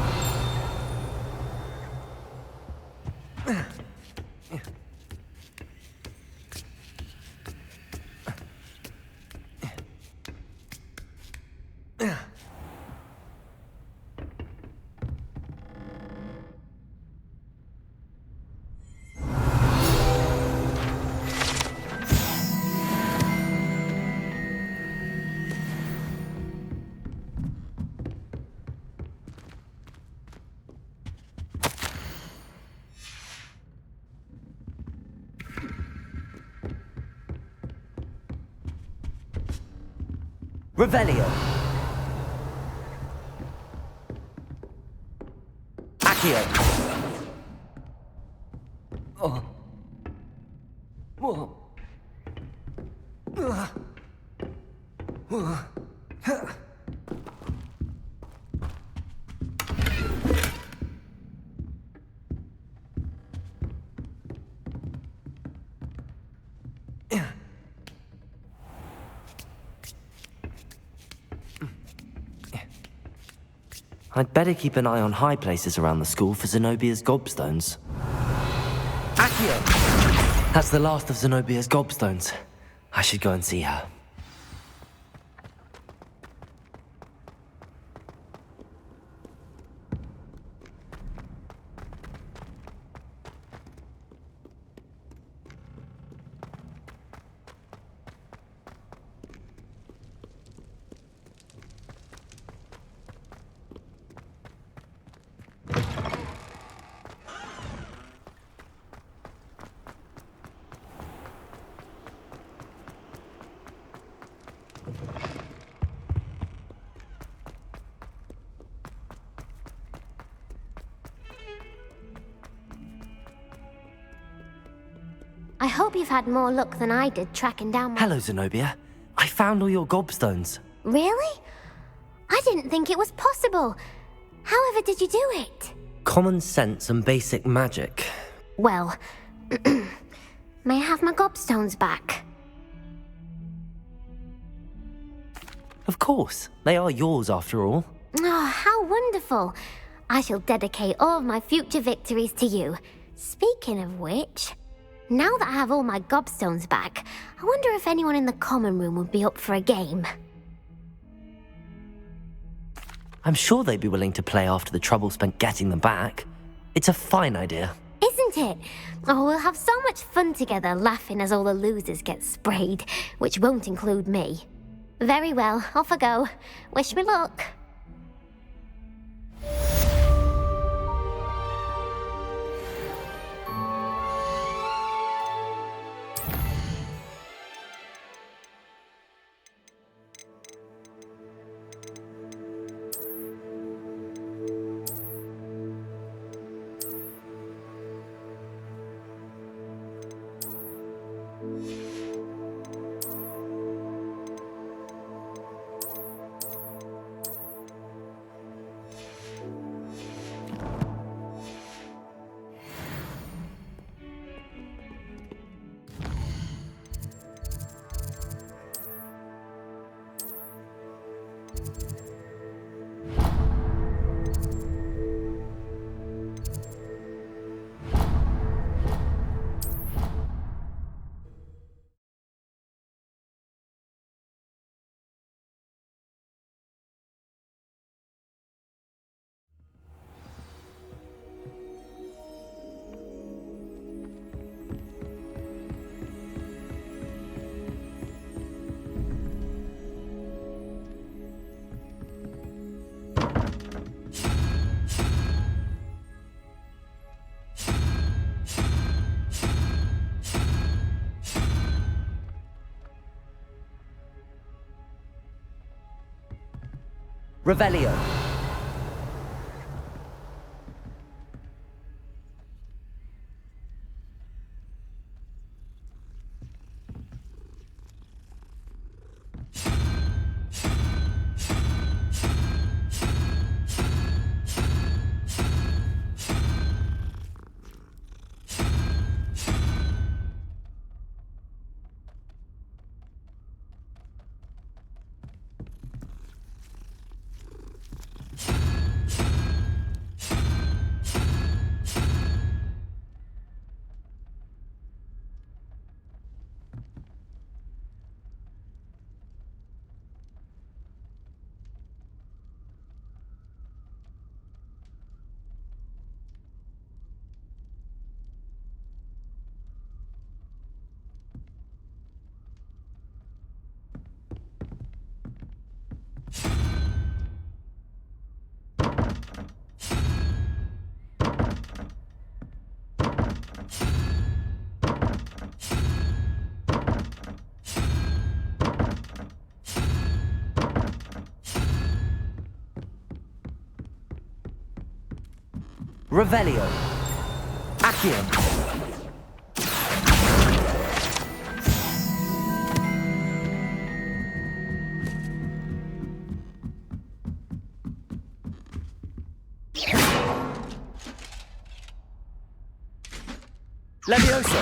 Revelio. Accio. Oh. Whoa. I'd better keep an eye on high places around the school for Zenobia's gobstones. Accio! That's the last of Zenobia's gobstones. I should go and see her. I hope you've had more luck than I did tracking down my... Hello, Zenobia. I found all your gobstones. Really? I didn't think it was possible. However did you do it? Common sense and basic magic. Well, may I have my gobstones back? Of course. They are yours, after all. Oh, how wonderful. I shall dedicate all of my future victories to you. Speaking of which, now that I have all my gobstones back, I wonder if anyone in the common room would be up for a game. I'm sure they'd be willing to play after the trouble spent getting them back. It's a fine idea. Isn't it? Oh, we'll have so much fun together laughing as all the losers get sprayed, which won't include me. Very well, off I go. Wish me luck. Revelio. Revelio. Accio. Levioso.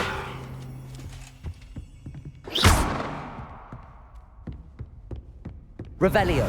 Revelio.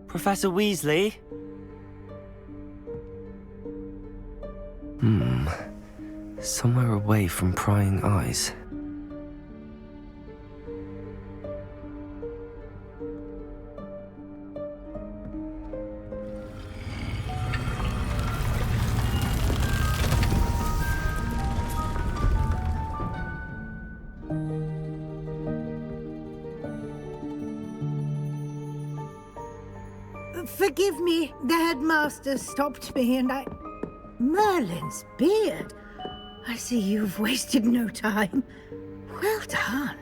Professor Weasley? Somewhere away from prying eyes. Forgive me, the headmaster stopped me and I... Merlin's beard. I see you've wasted no time. Well done.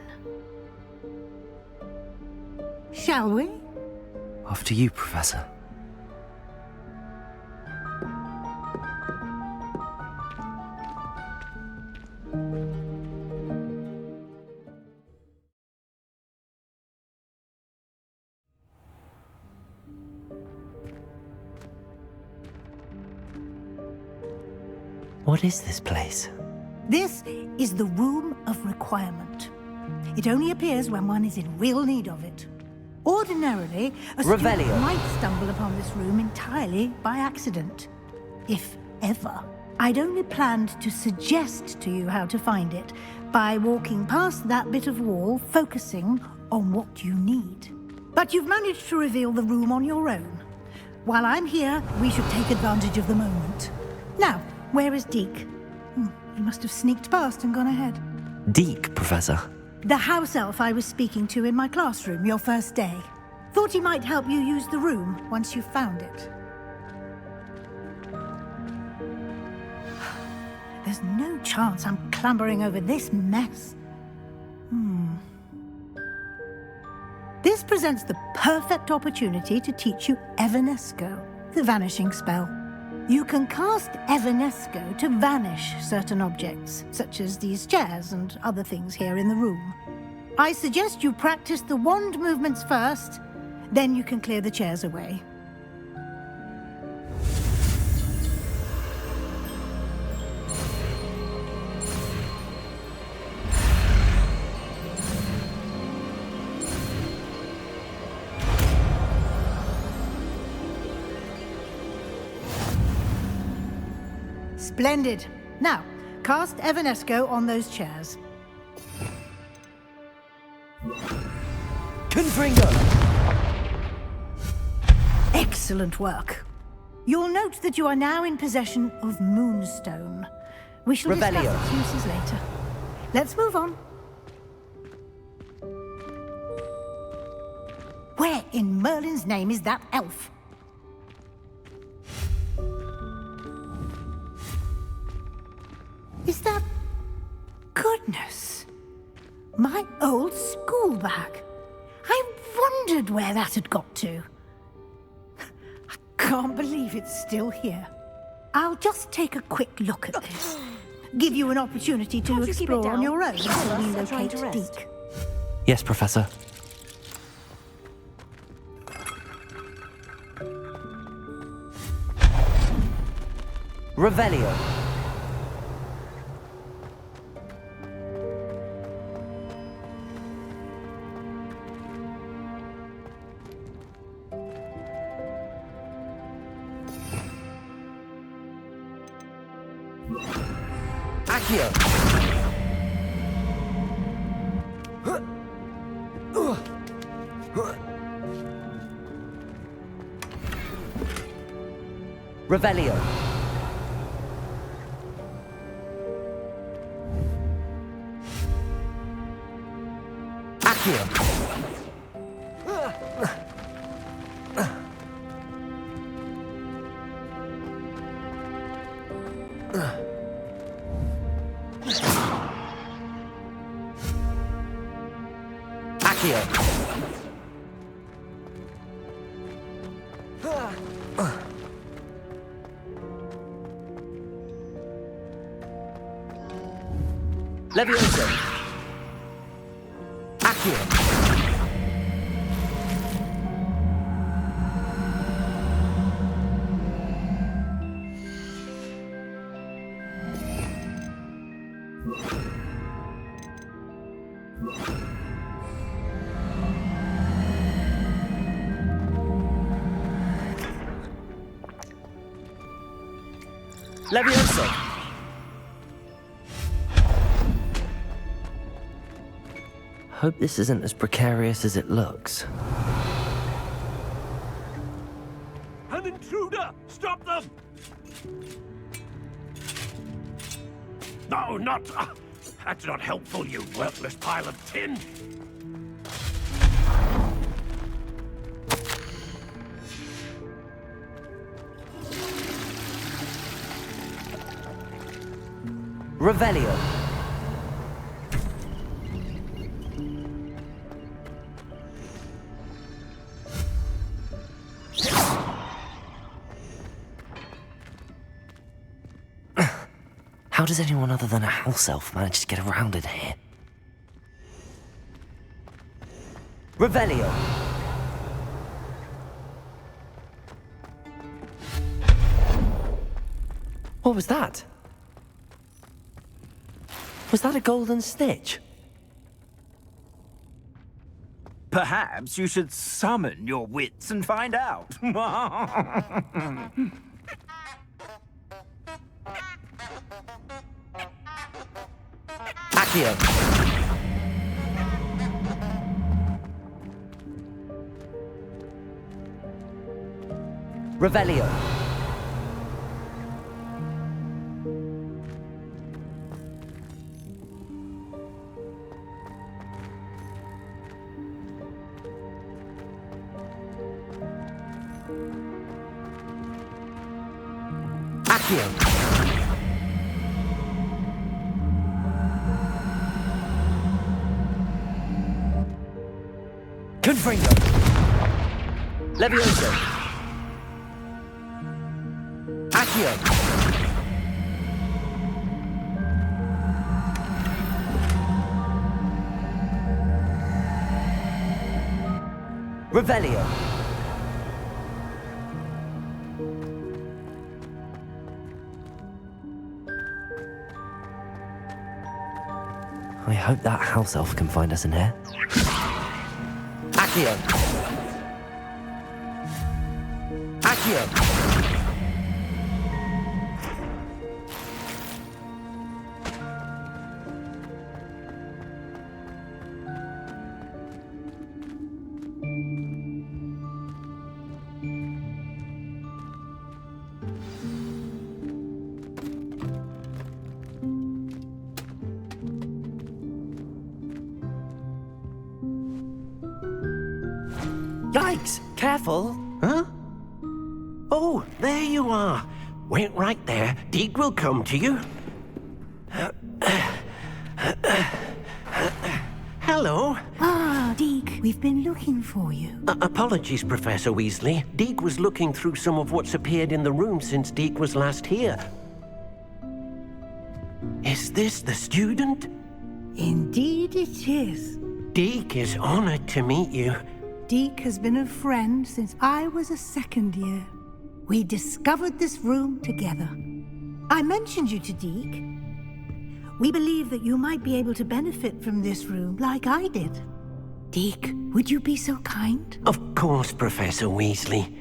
Shall we? After you, Professor. What is this place? This is the Room of Requirement. It only appears when one is in real need of it. Ordinarily, a student might stumble upon this room entirely by accident. If ever. I'd only planned to suggest to you how to find it by walking past that bit of wall, focusing on what you need. But you've managed to reveal the room on your own. While I'm here, we should take advantage of the moment. Now, where is Deek? He must have sneaked past and gone ahead. Deek, Professor. The house elf I was speaking to in my classroom your first day. Thought he might help you use the room once you found it. There's no chance I'm clambering over this mess. This presents the perfect opportunity to teach you Evanesco, the vanishing spell. You can cast Evanesco to vanish certain objects, such as these chairs and other things here in the room. I suggest you practice the wand movements first, then you can clear the chairs away. Splendid. Now, cast Evanesco on those chairs. Confringo! Excellent work. You'll note that you are now in possession of Moonstone. We shall discuss its uses later. Let's move on. Where in Merlin's name is that elf? Is that... Goodness! My old school bag. I wondered where that had got to. I can't believe it's still here. I'll just take a quick look at this. Give you an opportunity to explore on your own until we locate Deek. Yes, Professor. Revelio. Accio. Revelio. Accio. Levioso. Accio. Levioso. Hope this isn't as precarious as it looks. An intruder! Stop them! No, not... that's not helpful, you worthless pile of tin! Revelio. How does anyone other than a house elf manage to get around in here? Revelio. What was that? Was that a golden snitch? Perhaps you should summon your wits and find out. Accio. Revelio. Accio. Confringo. Levioso. Accio. Revelio. I hope that house elf can find us in here. Accio. Accio. Yikes! Careful! Huh? Oh, there you are. Wait right there. Deek will come to you. Hello. Ah, Deek, we've been looking for you. Apologies, Professor Weasley. Deek was looking through some of what's appeared in the room since Deek was last here. Is this the student? Indeed it is. Deek is honored to meet you. Deek has been a friend since I was a second year. We discovered this room together. I mentioned you to Deek. We believe that you might be able to benefit from this room like I did. Deek, would you be so kind? Of course, Professor Weasley.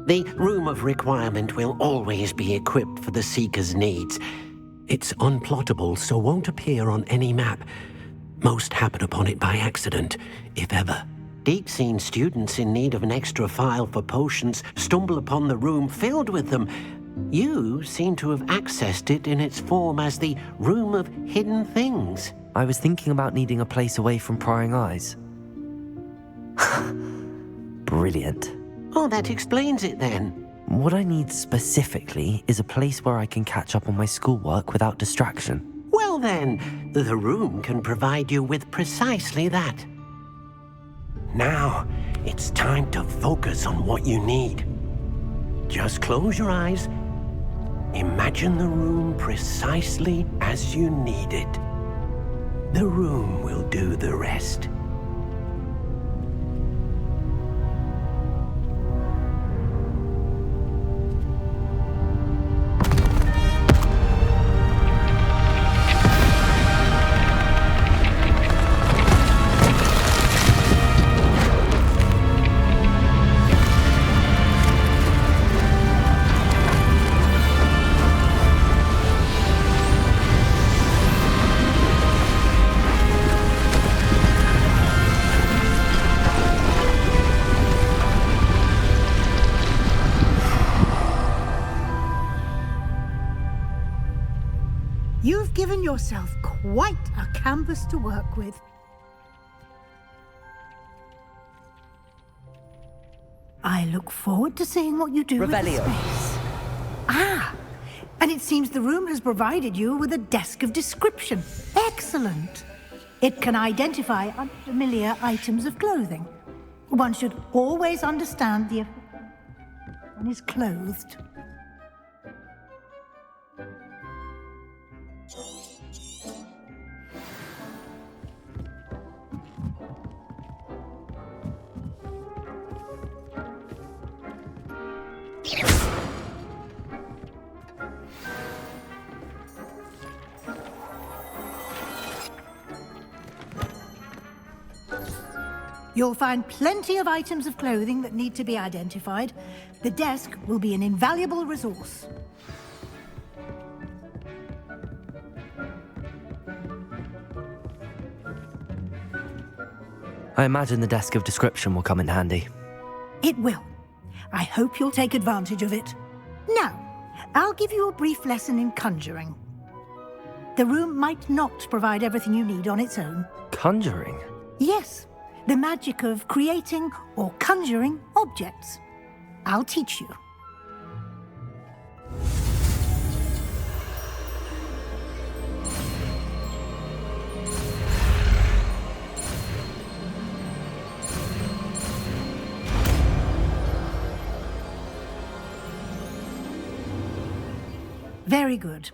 The Room of Requirement will always be equipped for the Seeker's needs. It's unplottable, so won't appear on any map. Most happen upon it by accident, if ever. Deek's seen students in need of an extra file for potions stumble upon the room filled with them. You seem to have accessed it in its form as the Room of Hidden Things. I was thinking about needing a place away from prying eyes. Brilliant. Oh, that explains it then. What I need specifically is a place where I can catch up on my schoolwork without distraction. Well then, the room can provide you with precisely that. Now, it's time to focus on what you need. Just close your eyes. Imagine the room precisely as you need it. The room will do the rest. You've given yourself quite a canvas to work with. I look forward to seeing what you do with the space. Ah, and it seems the room has provided you with a desk of description. Excellent. It can identify unfamiliar items of clothing. One should always understand the one is clothed. You'll find plenty of items of clothing that need to be identified. The desk will be an invaluable resource. I imagine the desk of description will come in handy. It will. I hope you'll take advantage of it. Now, I'll give you a brief lesson in conjuring. The room might not provide everything you need on its own. Conjuring? Yes, the magic of creating or conjuring objects. I'll teach you. Very good.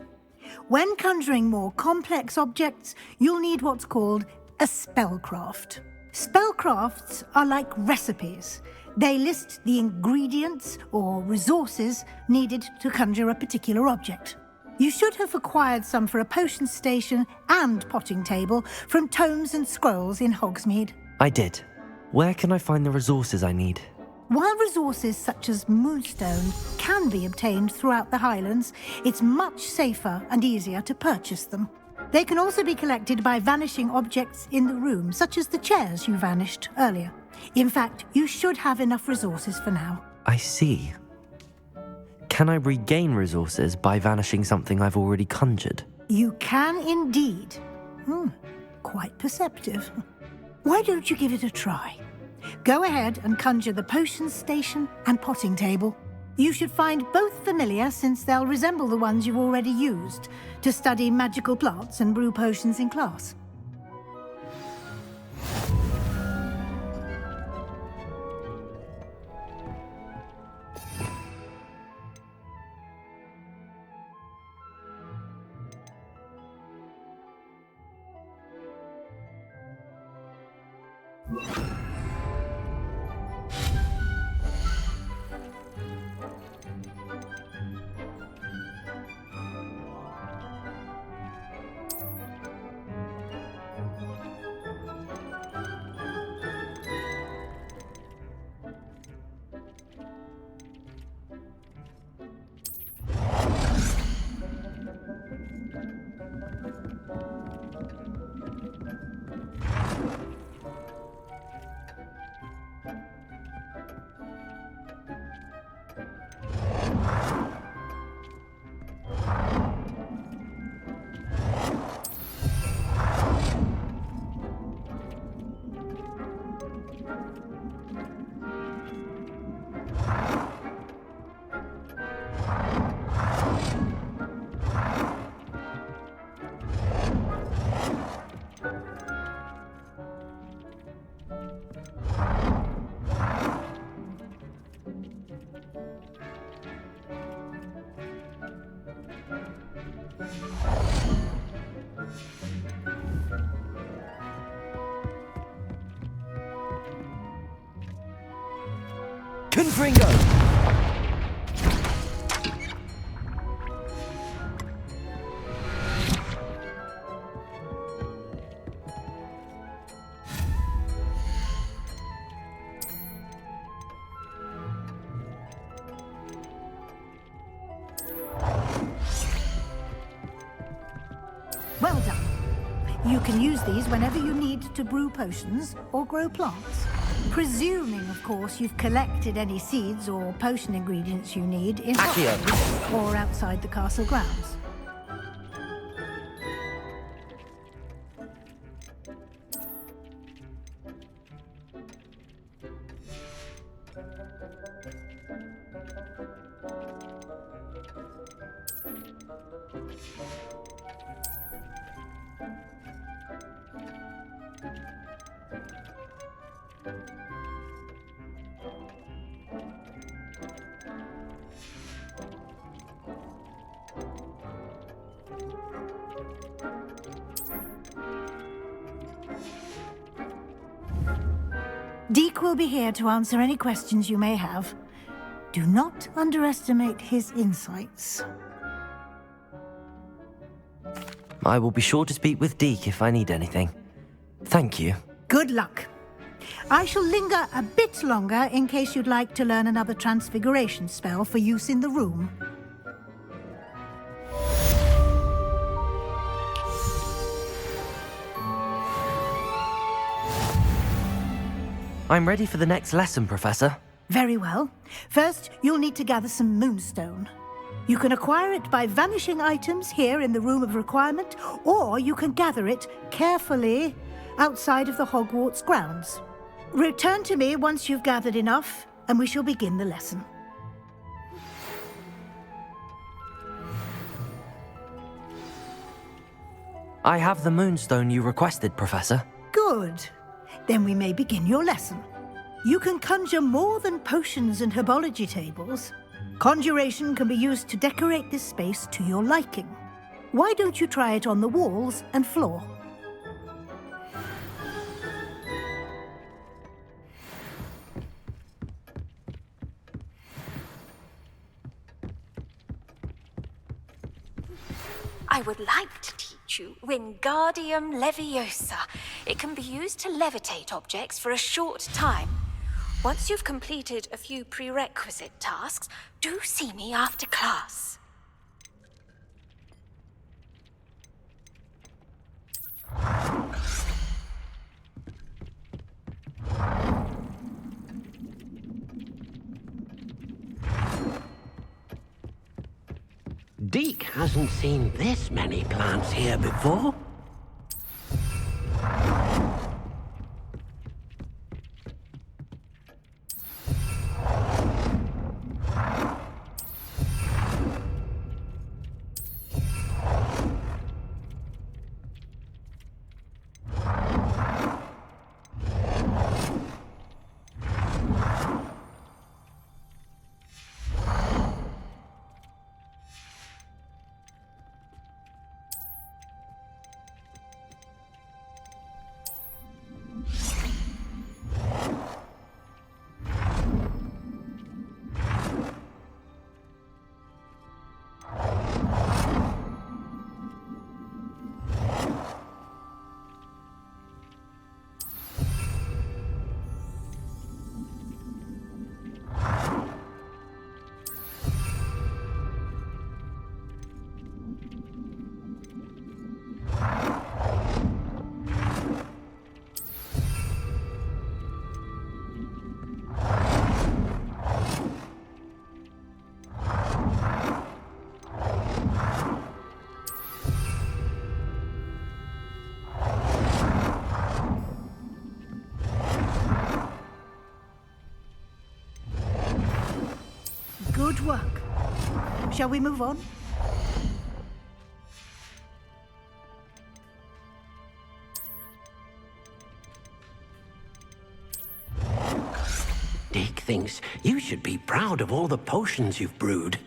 When conjuring more complex objects, you'll need what's called a spellcraft. Spellcrafts are like recipes. They list the ingredients or resources needed to conjure a particular object. You should have acquired some for a potion station and potting table from tomes and scrolls in Hogsmeade. I did. Where can I find the resources I need? While resources such as Moonstone can be obtained throughout the Highlands, it's much safer and easier to purchase them. They can also be collected by vanishing objects in the room, such as the chairs you vanished earlier. In fact, you should have enough resources for now. I see. Can I regain resources by vanishing something I've already conjured? You can indeed. Quite perceptive. Why don't you give it a try? Go ahead and conjure the potion station and potting table. You should find both familiar, since they'll resemble the ones you've already used to study magical plants and brew potions in class. Confringo! Well done. You can use these whenever you need to brew potions or grow plants. Presuming, of course, you've collected any seeds or potion ingredients you need in Hogwarts or outside the castle grounds. Deek will be here to answer any questions you may have. Do not underestimate his insights. I will be sure to speak with Deek if I need anything. Thank you. Good luck. I shall linger a bit longer in case you'd like to learn another transfiguration spell for use in the room. I'm ready for the next lesson, Professor. Very well. First, you'll need to gather some moonstone. You can acquire it by vanishing items here in the Room of Requirement, or you can gather it carefully outside of the Hogwarts grounds. Return to me once you've gathered enough, and we shall begin the lesson. I have the moonstone you requested, Professor. Good. Then we may begin your lesson. You can conjure more than potions and herbology tables. Conjuration can be used to decorate this space to your liking. Why don't you try it on the walls and floor? I would like to teach you Wingardium Leviosa. It can be used to levitate objects for a short time. Once you've completed a few prerequisite tasks, do see me after class. Deek hasn't seen this many plants here before. Good work. Shall we move on? Deek thinks you should be proud of all the potions you've brewed.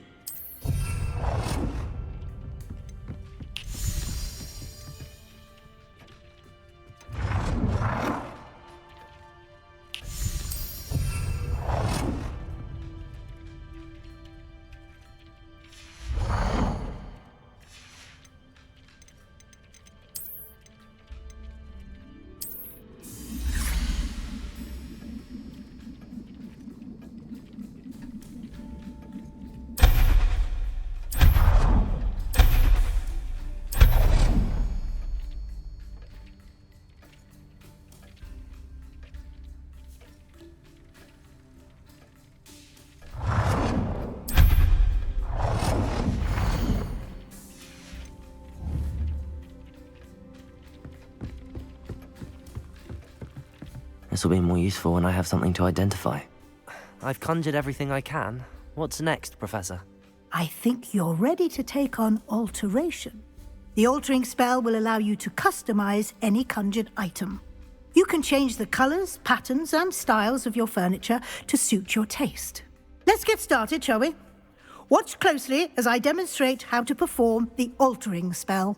This will be more useful when I have something to identify. I've conjured everything I can. What's next, Professor? I think you're ready to take on alteration. The altering spell will allow you to customize any conjured item. You can change the colors, patterns, and styles of your furniture to suit your taste. Let's get started, shall we? Watch closely as I demonstrate how to perform the altering spell.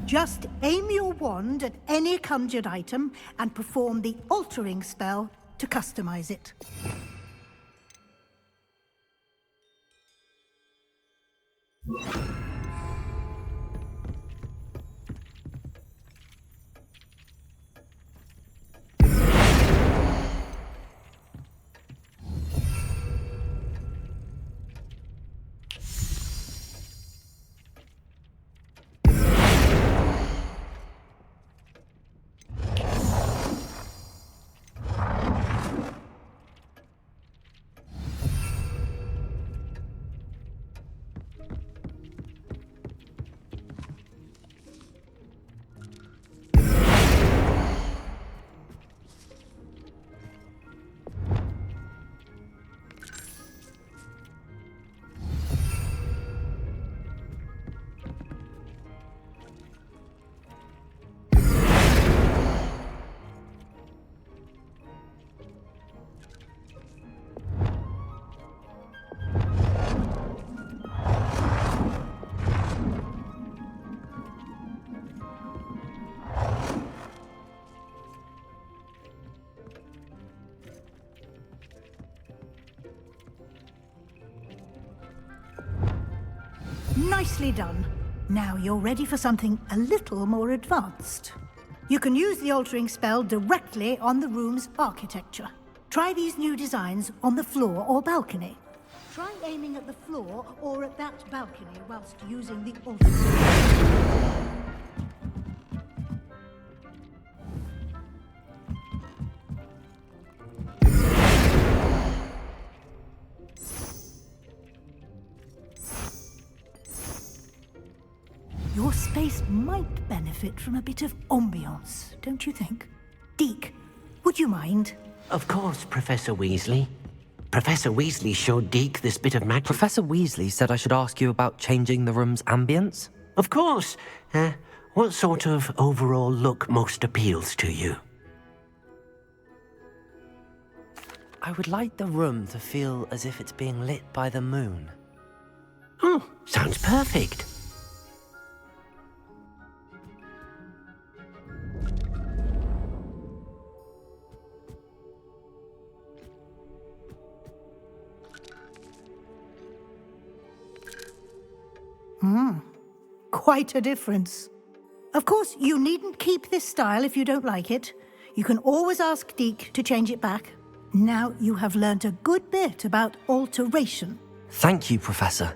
Just aim your wand at any conjured item and perform the altering spell to customize it. Nicely done. Now you're ready for something a little more advanced. You can use the altering spell directly on the room's architecture. Try these new designs on the floor or balcony. Try aiming at the floor or at that balcony whilst using the altering spell. Your space might benefit from a bit of ambiance, don't you think? Deek, would you mind? Of course, Professor Weasley. Professor Weasley showed Deek this bit of magic. Professor Weasley said I should ask you about changing the room's ambience? Of course. What sort of overall look most appeals to you? I would like the room to feel as if it's being lit by the moon. Oh, sounds perfect. Quite a difference. Of course, you needn't keep this style if you don't like it. You can always ask Deek to change it back. Now you have learnt a good bit about alteration. Thank you, Professor.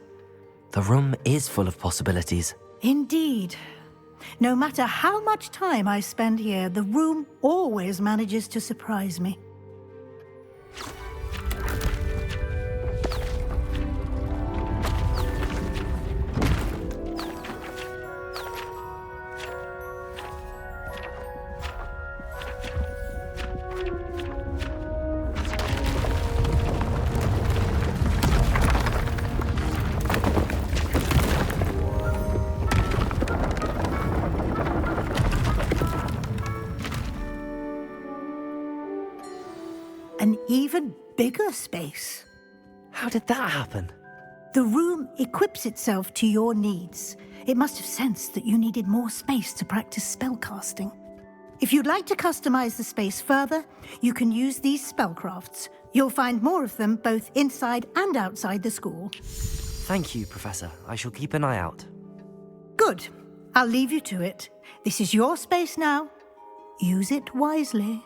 The room is full of possibilities. Indeed. No matter how much time I spend here, the room always manages to surprise me. An even bigger space. How did that happen? The room equips itself to your needs. It must have sensed that you needed more space to practice spellcasting. If you'd like to customize the space further, you can use these spellcrafts. You'll find more of them both inside and outside the school. Thank you, Professor. I shall keep an eye out. Good. I'll leave you to it. This is your space now. Use it wisely.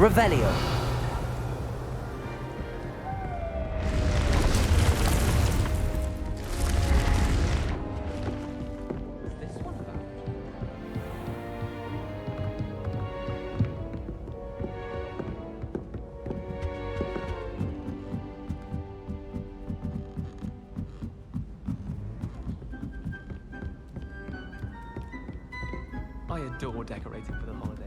Revelio. I adore decorating for the holidays.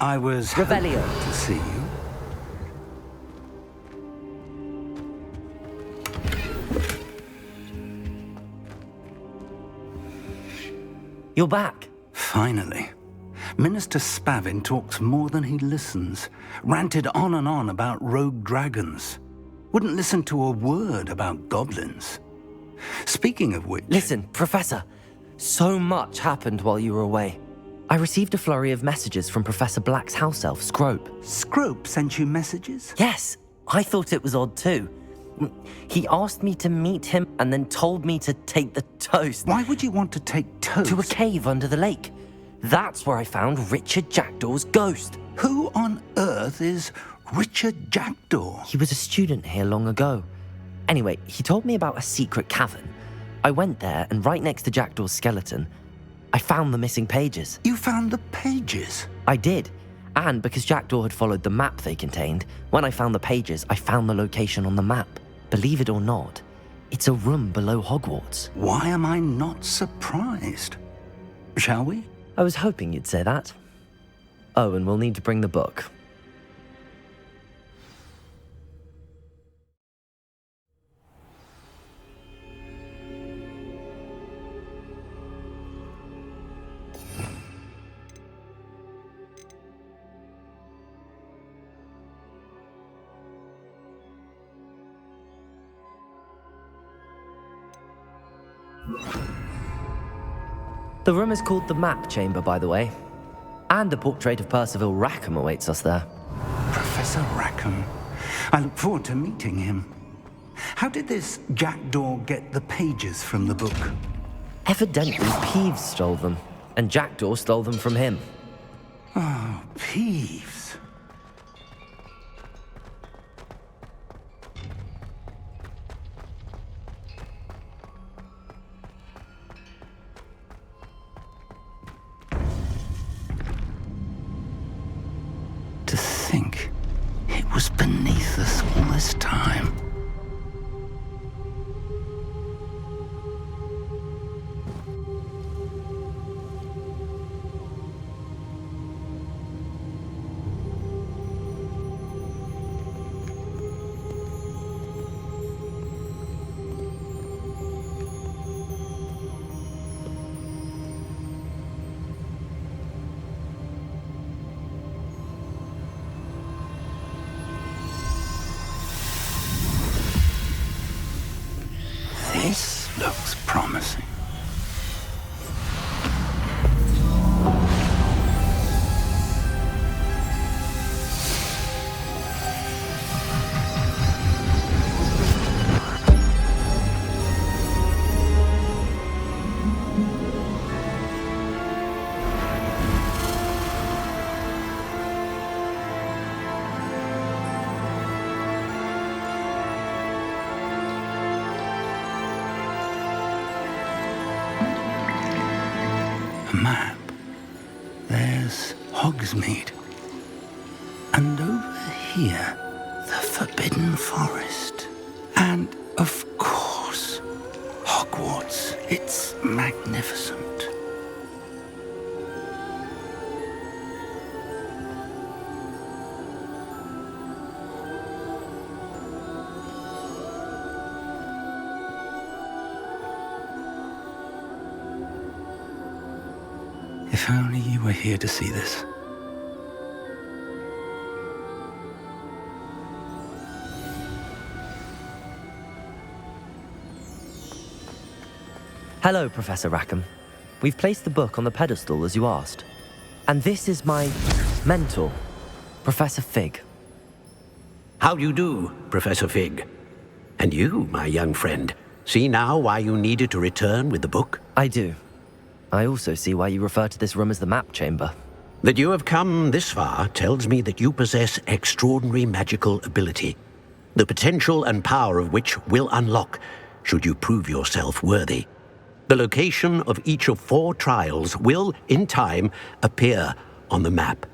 I was Revelio. hoping to see you. You're back. Finally. Minister Spavin talks more than he listens. Ranted on and on about rogue dragons. Wouldn't listen to a word about goblins. Speaking of which... Listen, Professor. So much happened while you were away. I received a flurry of messages from Professor Black's house elf, Scrope. Scrope sent you messages? Yes. I thought it was odd too. He asked me to meet him and then told me to take the toast. Why would you want to take toast? To a cave under the lake. That's where I found Richard Jackdaw's ghost. Who on earth is Richard Jackdaw? He was a student here long ago. Anyway, he told me about a secret cavern. I went there, and right next to Jackdaw's skeleton, I found the missing pages. You found the pages? I did. And because Jackdaw had followed the map they contained, when I found the pages, I found the location on the map. Believe it or not, it's a room below Hogwarts. Why am I not surprised? Shall we? I was hoping you'd say that. Oh, and we'll need to bring the book. The room is called the Map Chamber, by the way. And a portrait of Percival Rackham awaits us there. Professor Rackham. I look forward to meeting him. How did this Jackdaw get the pages from the book? Evidently, Peeves stole them, and Jackdaw stole them from him. Oh, Peeves. To think it was beneath us all this time. This looks promising. Map. There's Hogsmeade. And over here, the Forbidden Forest. And, of course, Hogwarts. It's magnificent. If only you were here to see this. Hello, Professor Rackham. We've placed the book on the pedestal as you asked. And this is my mentor, Professor Fig. How do you do, Professor Fig? And you, my young friend, see now why you needed to return with the book? I do. I also see why you refer to this room as the map chamber. That you have come this far tells me that you possess extraordinary magical ability, the potential and power of which will unlock should you prove yourself worthy. The location of each of 4 trials will, in time, appear on the map.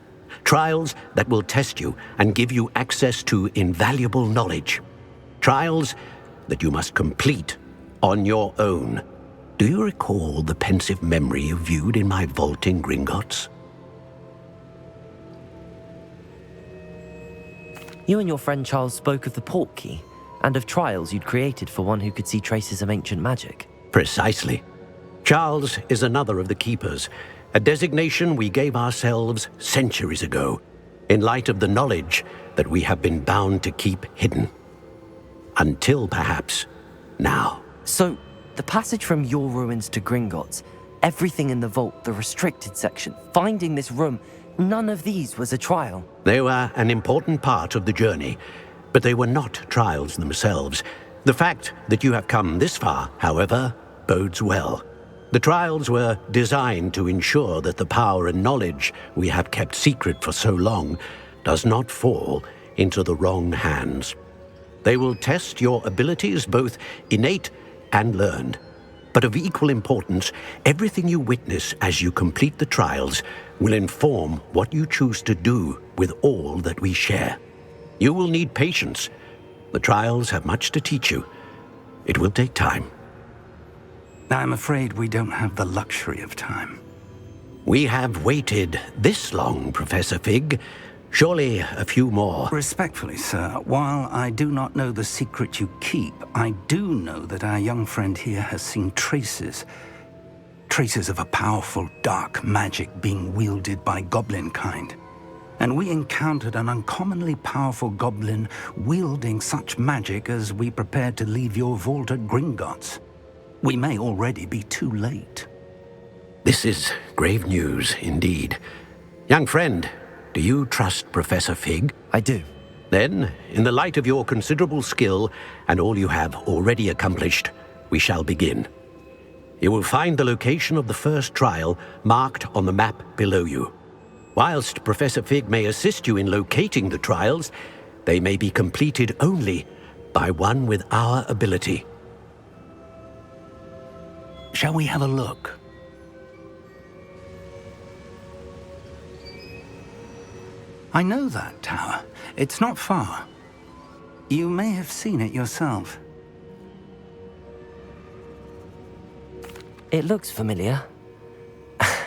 Trials that will test you and give you access to invaluable knowledge. Trials that you must complete on your own. Do you recall the pensive memory you viewed in my vault in Gringotts? You and your friend Charles spoke of the port key, and of trials you'd created for one who could see traces of ancient magic. Precisely. Charles is another of the Keepers, a designation we gave ourselves centuries ago, in light of the knowledge that we have been bound to keep hidden. Until, perhaps, now. So, the passage from your ruins to Gringotts, everything in the vault, the restricted section, finding this room, none of these was a trial. They were an important part of the journey, but they were not trials themselves. The fact that you have come this far, however, bodes well. The trials were designed to ensure that the power and knowledge we have kept secret for so long does not fall into the wrong hands. They will test your abilities, both innate and learned. But of equal importance, everything you witness as you complete the trials will inform what you choose to do with all that we share. You will need patience. The trials have much to teach you. It will take time. I'm afraid we don't have the luxury of time. We have waited this long, Professor Fig. Surely a few more. Respectfully, sir, while I do not know the secret you keep, I do know that our young friend here has seen traces of a powerful dark magic being wielded by goblin kind. And we encountered an uncommonly powerful goblin wielding such magic as we prepared to leave your vault at Gringotts. We may already be too late. This is grave news indeed. Young friend, do you trust Professor Fig? I do. Then, in the light of your considerable skill and all you have already accomplished, we shall begin. You will find the location of the first trial marked on the map below you. Whilst Professor Fig may assist you in locating the trials, they may be completed only by one with our ability. Shall we have a look? I know that tower. It's not far. You may have seen it yourself. It looks familiar.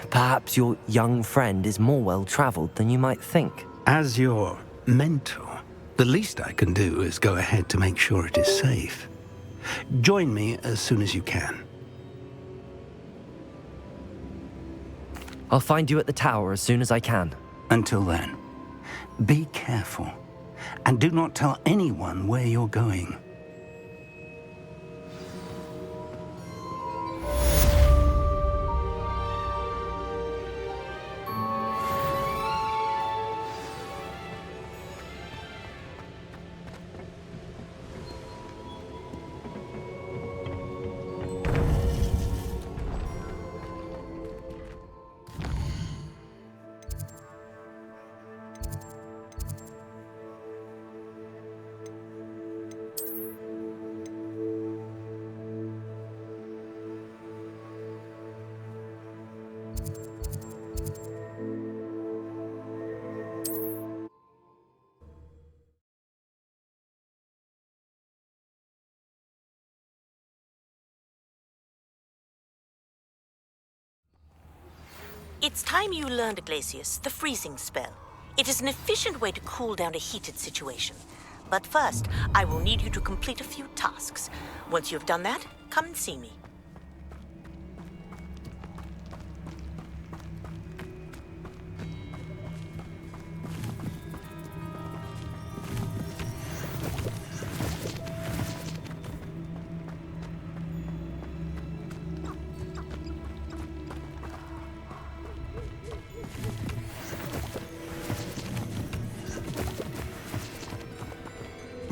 Perhaps your young friend is more well-traveled than you might think. As your mentor, the least I can do is go ahead to make sure it is safe. Join me as soon as you can. I'll find you at the tower as soon as I can. Until then, be careful, and do not tell anyone where you're going. It's time you learned, Glacius, the freezing spell. It is an efficient way to cool down a heated situation. But first, I will need you to complete a few tasks. Once you have done that, come and see me.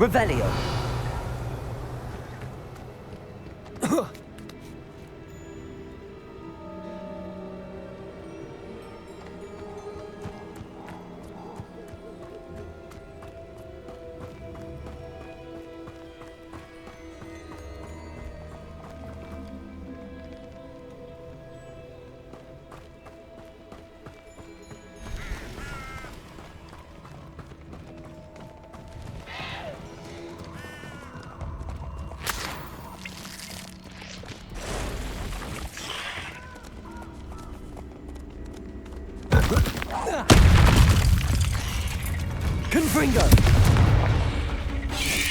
Revelio. Confringo!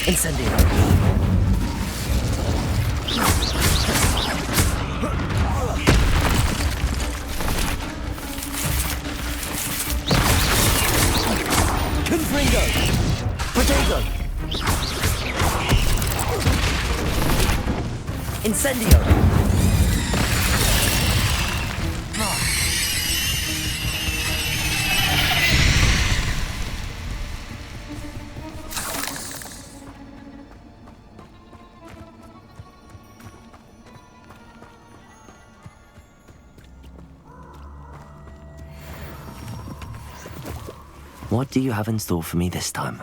Incendio! Confringo! Potato! Incendio! What do you have in store for me this time?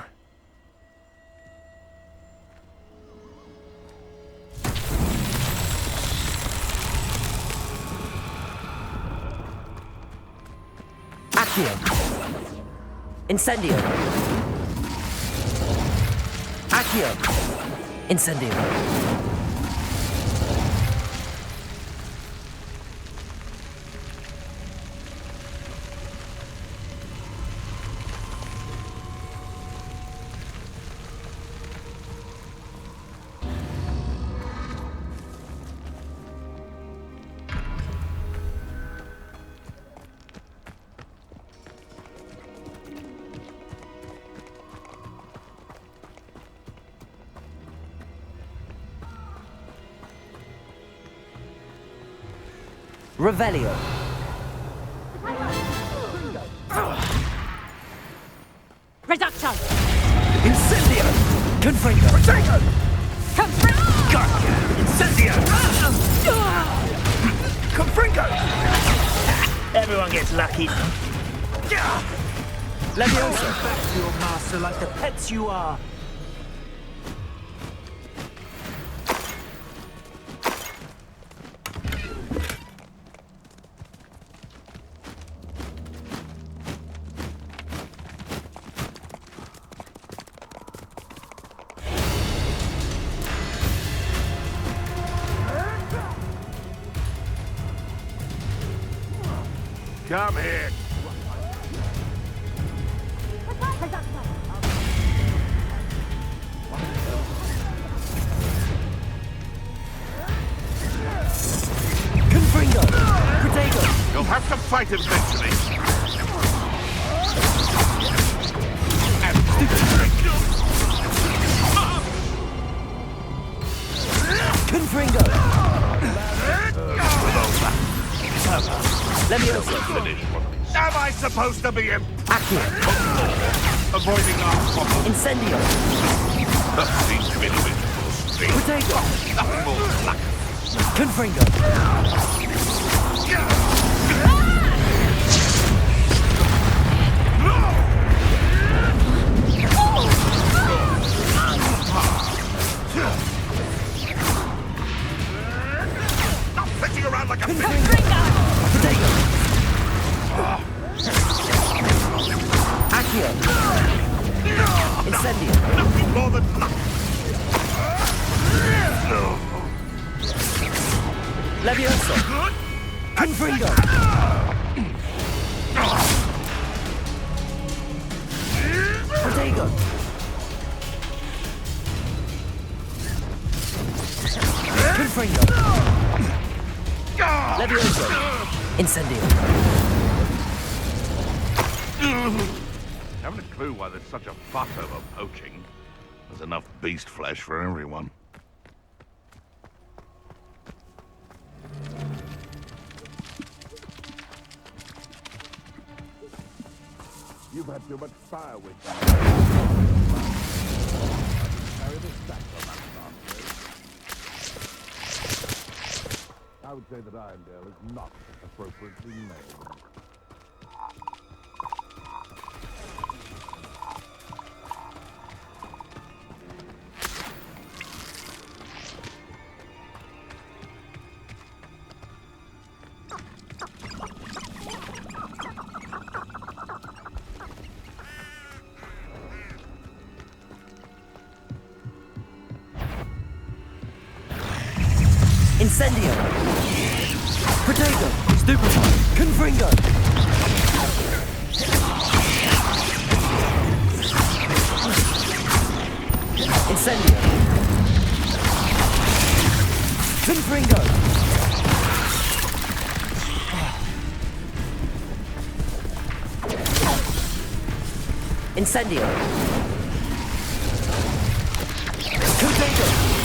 Accio! Incendio! Accio! Incendio! Revelio. Reduction! Incendio! Confringo! Potato! Confringo! Gotcha! Incendio! Confringo! Everyone gets lucky. Leviosa! Back to your master like the pets you are. Come here. Confringo! Potato! You'll have to fight eventually. Confringo! Leviosa! Am I supposed to be in? Accio! Avoiding our problem. Incendio! These individuals think Potato! nothing more luck. Confringo! Not fetching around like a Potato! Accio! Incendio! Nothing more than luck. Leviosa! Confringo! Potato! Confringo! Leviosa! Incendio! Haven't a clue why there's such a fuss over poaching. There's enough beast flesh for everyone. You've had too much fire with carry the sack on that nonsense. I would say that Irondale is not appropriately named. Incendio! Protego! Stupefy! Confringo! Incendio! Confringo! Incendio! Protego!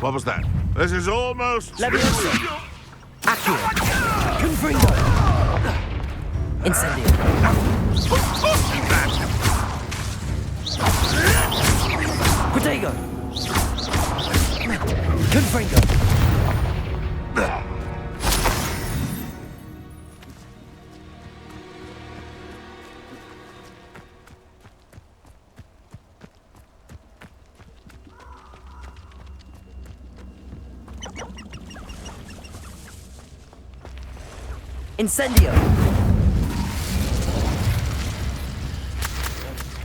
What was that? This is almost... Leviosa! Accio! Confringo! Incendio! Protego! Confringo! Incendio!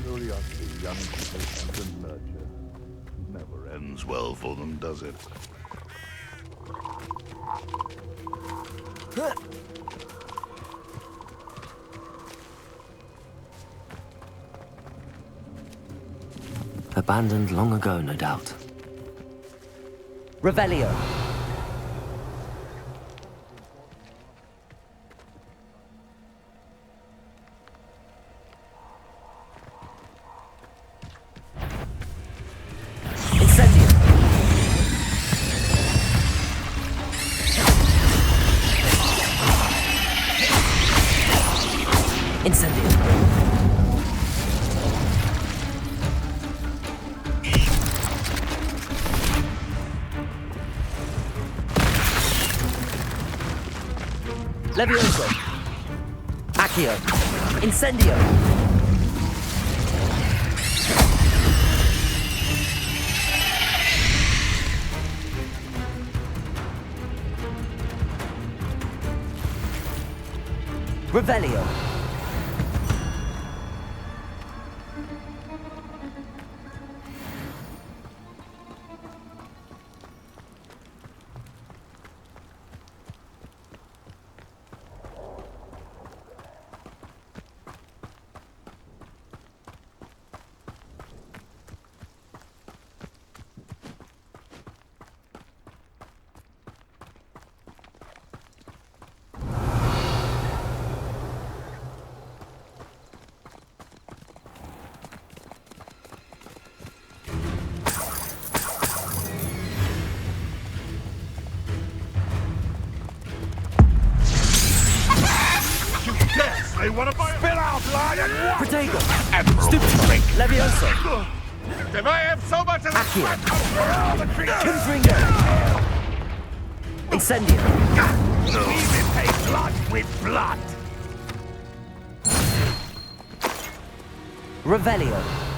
Curiosity young people tend to nurture never ends well for them, does it? Abandoned long ago, no doubt. Revelio! Levioso! Accio! Incendio! Revelio! They want to buy spill out, lion! Protego! Admiral! Stupid! Levioso! If I have so much as Accio! a Confringo! Incendio! We repay blood with blood! Revelio!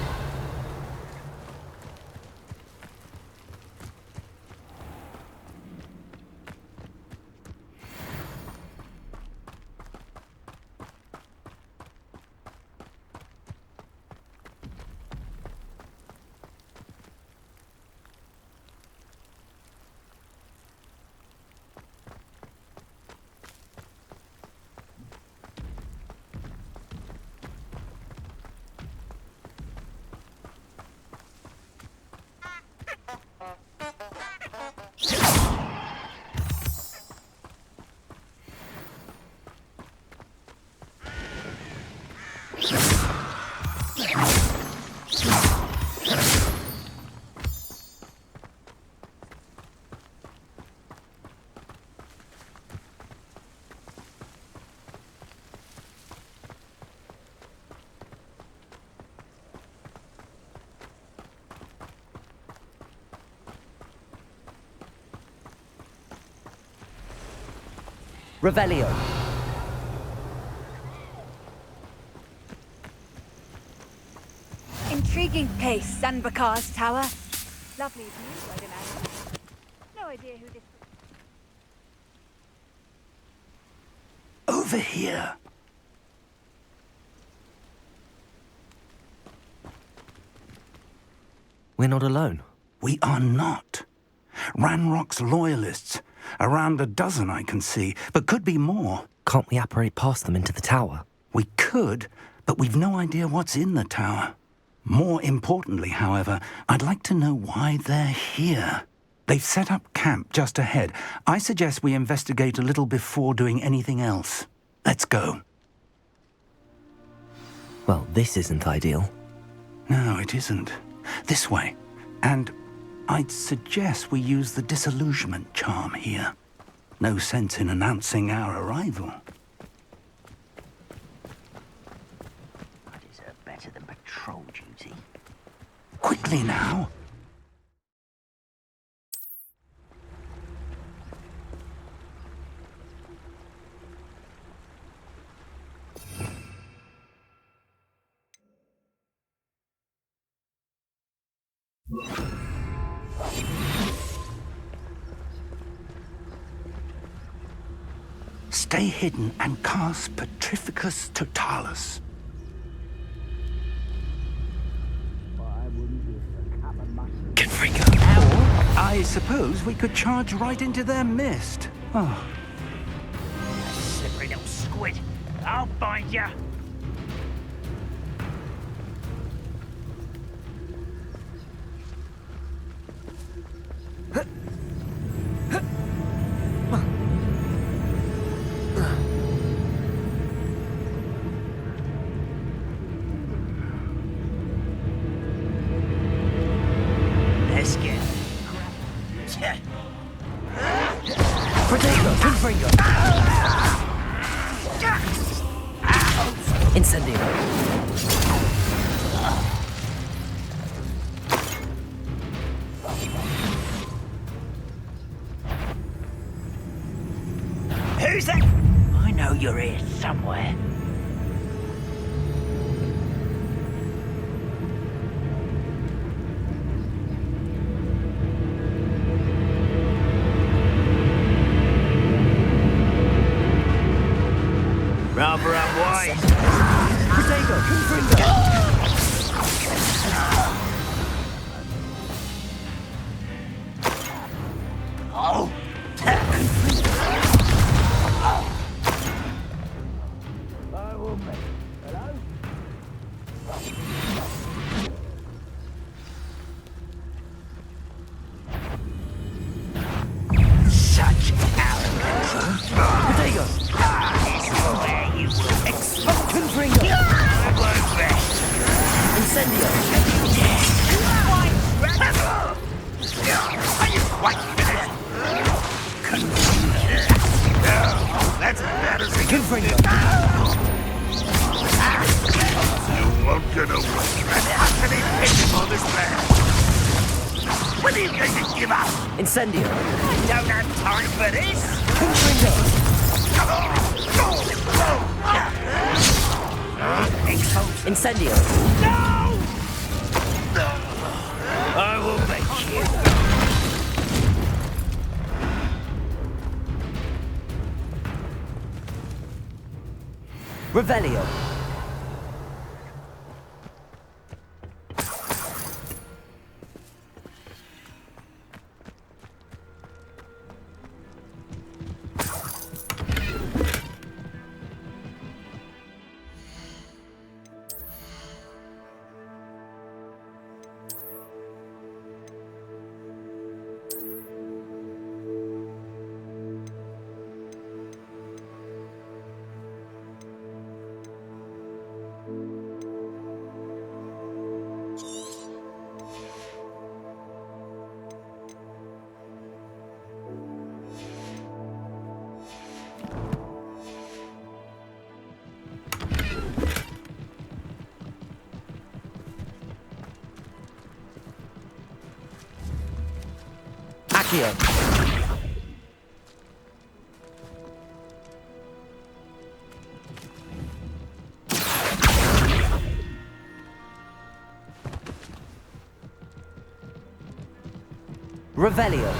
Revelio. Intriguing place, Bakar's tower. Lovely view, I'd imagine. No idea who this... Over here. We're not alone. We are not. Ranrock's loyalists. Around a dozen I can see, but could be more. Can't we apparate past them into the tower? We could, but we've no idea what's in the tower. More importantly, however, I'd like to know why they're here. They've set up camp just ahead. I suggest we investigate a little before doing anything else. Let's go. Well, this isn't ideal. No, it isn't. This way. And I'd suggest we use the disillusionment charm here. No sense in announcing our arrival. I deserve better than patrol duty. Quickly now. Stay hidden and cast Petrificus Totalis. Confringo. Or, I suppose we could charge right into their mist. Oh. Slippery little squid. I'll find ya. Who's that? I know you're here somewhere. Rather unwise. Protego, Confringo. Oh. Such arrogance. Protego. This is where you will explode. Confringo. I won't rest. Incendio. Are you quite finished? That's about as Confringo. You won't get away. How can he pick on this man? When are you going to give up? Incendio. I don't have time for this. Confringo. Incendio. No! I will make you. Revelio. Accio. Revelio.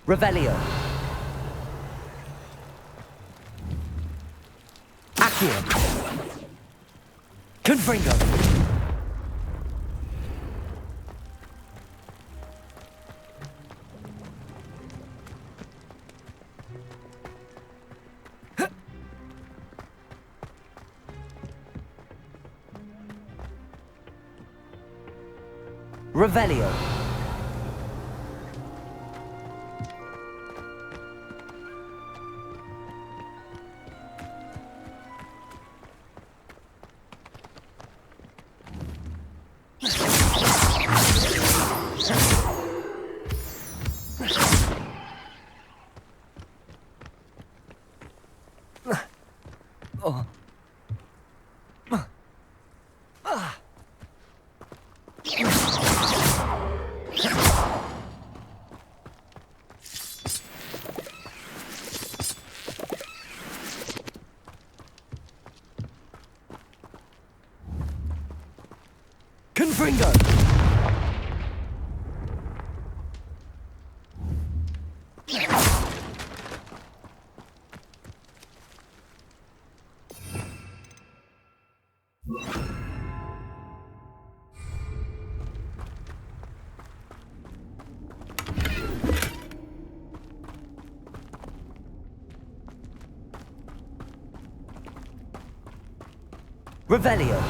Revelio. Accio. Confringo. Revelio. Confringo! Revelio.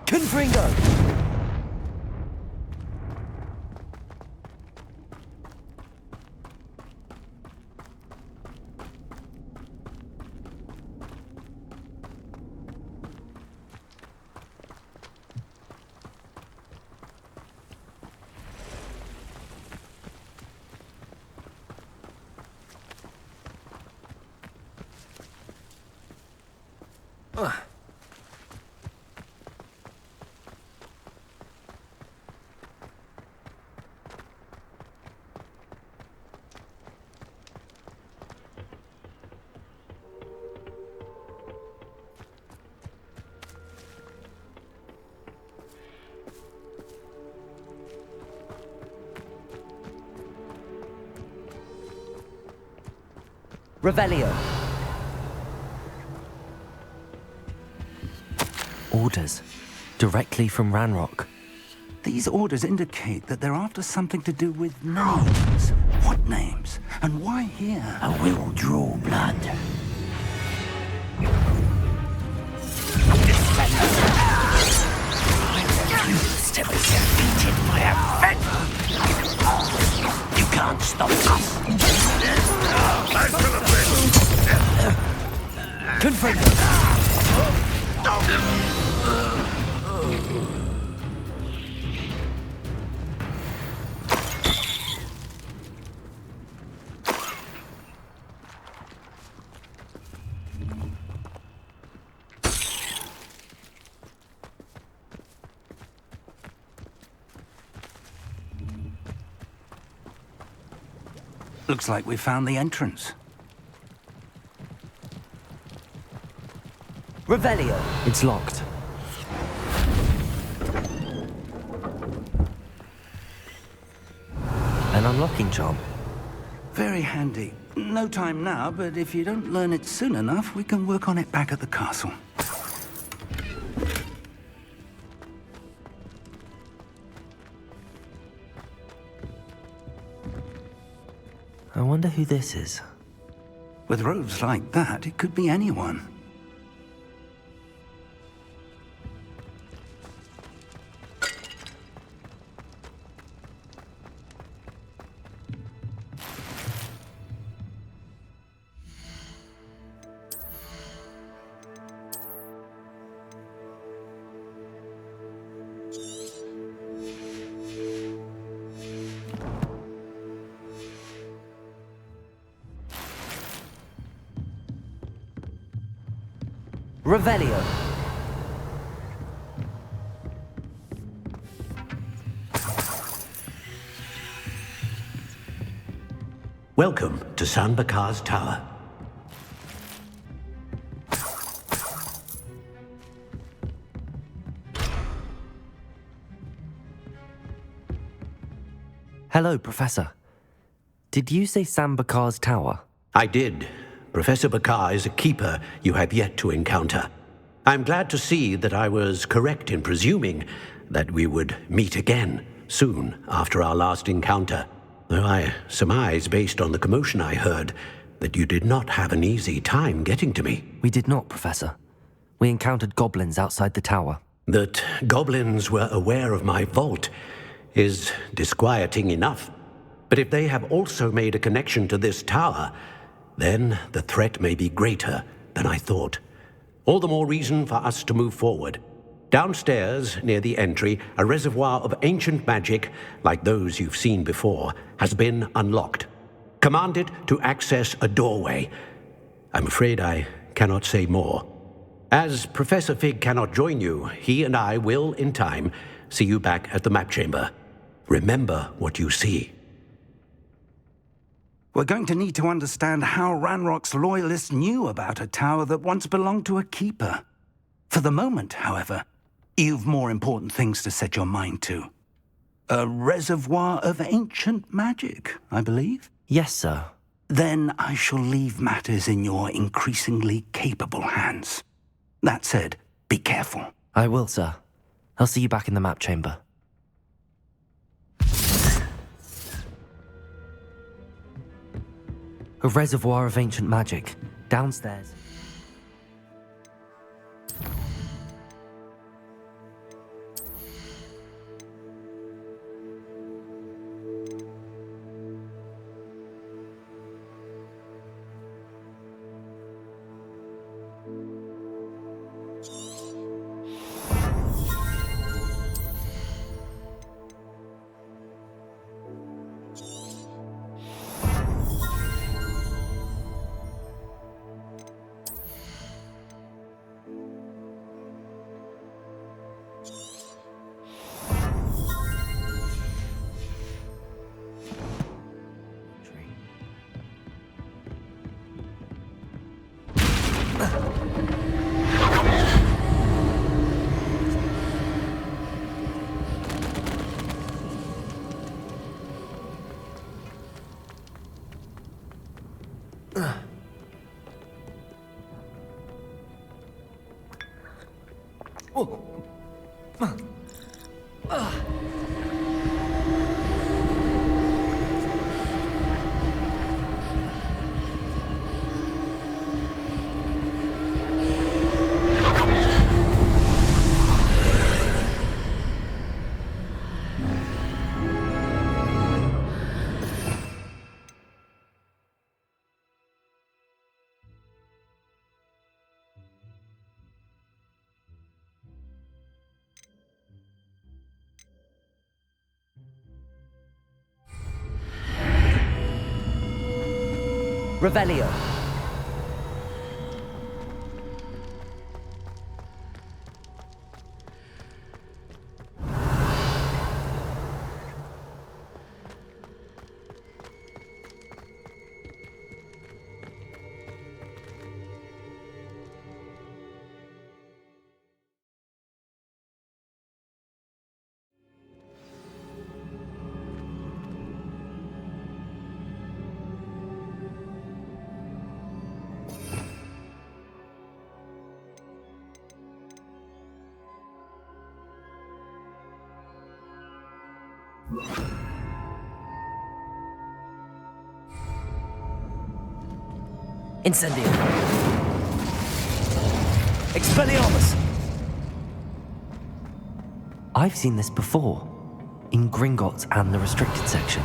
Confringo! Revelio. Orders. Directly from Ranrock. These orders indicate that they're after something to do with names. What names? And why here? I will draw blood. Refuse to be defeated by a friend. You can't stop us. Confringo. Looks like we found the entrance. Revelio. It's locked. An unlocking charm. Very handy. No time now, but if you don't learn it soon enough, we can work on it back at the castle. I wonder who this is. With robes like that, it could be anyone. Revelio. Welcome to San Bakar's tower. Hello, Professor. Did you say Sam Bakar's tower? I did. Professor Bakar is a keeper you have yet to encounter. I'm glad to see that I was correct in presuming that we would meet again soon after our last encounter, though I surmise, based on the commotion I heard, that you did not have an easy time getting to me. We did not, Professor. We encountered goblins outside the tower. That goblins were aware of my vault is disquieting enough. But if they have also made a connection to this tower, then the threat may be greater than I thought. All the more reason for us to move forward. Downstairs, near the entry, a reservoir of ancient magic, like those you've seen before, has been unlocked. Command it to access a doorway. I'm afraid I cannot say more. As Professor Fig cannot join you, he and I will, in time, see you back at the map chamber. Remember what you see. We're going to need to understand how Ranrock's loyalists knew about a tower that once belonged to a keeper. For the moment, however, you've more important things to set your mind to. A reservoir of ancient magic, I believe? Yes, sir. Then I shall leave matters in your increasingly capable hands. That said, be careful. I will, sir. I'll see you back in the map chamber. A reservoir of ancient magic. Downstairs. Revelio. Incendio. Expelliarmus! I've seen this before, in Gringotts and the restricted section.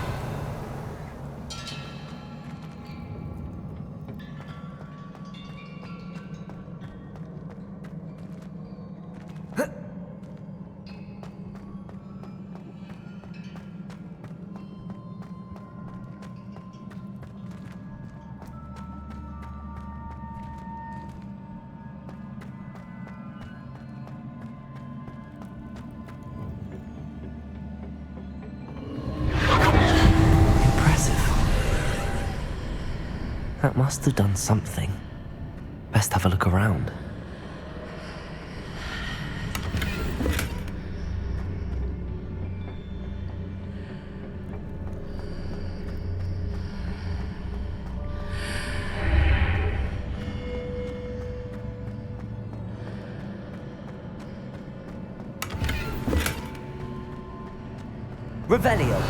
That must have done something. Best have a look around. Revelio.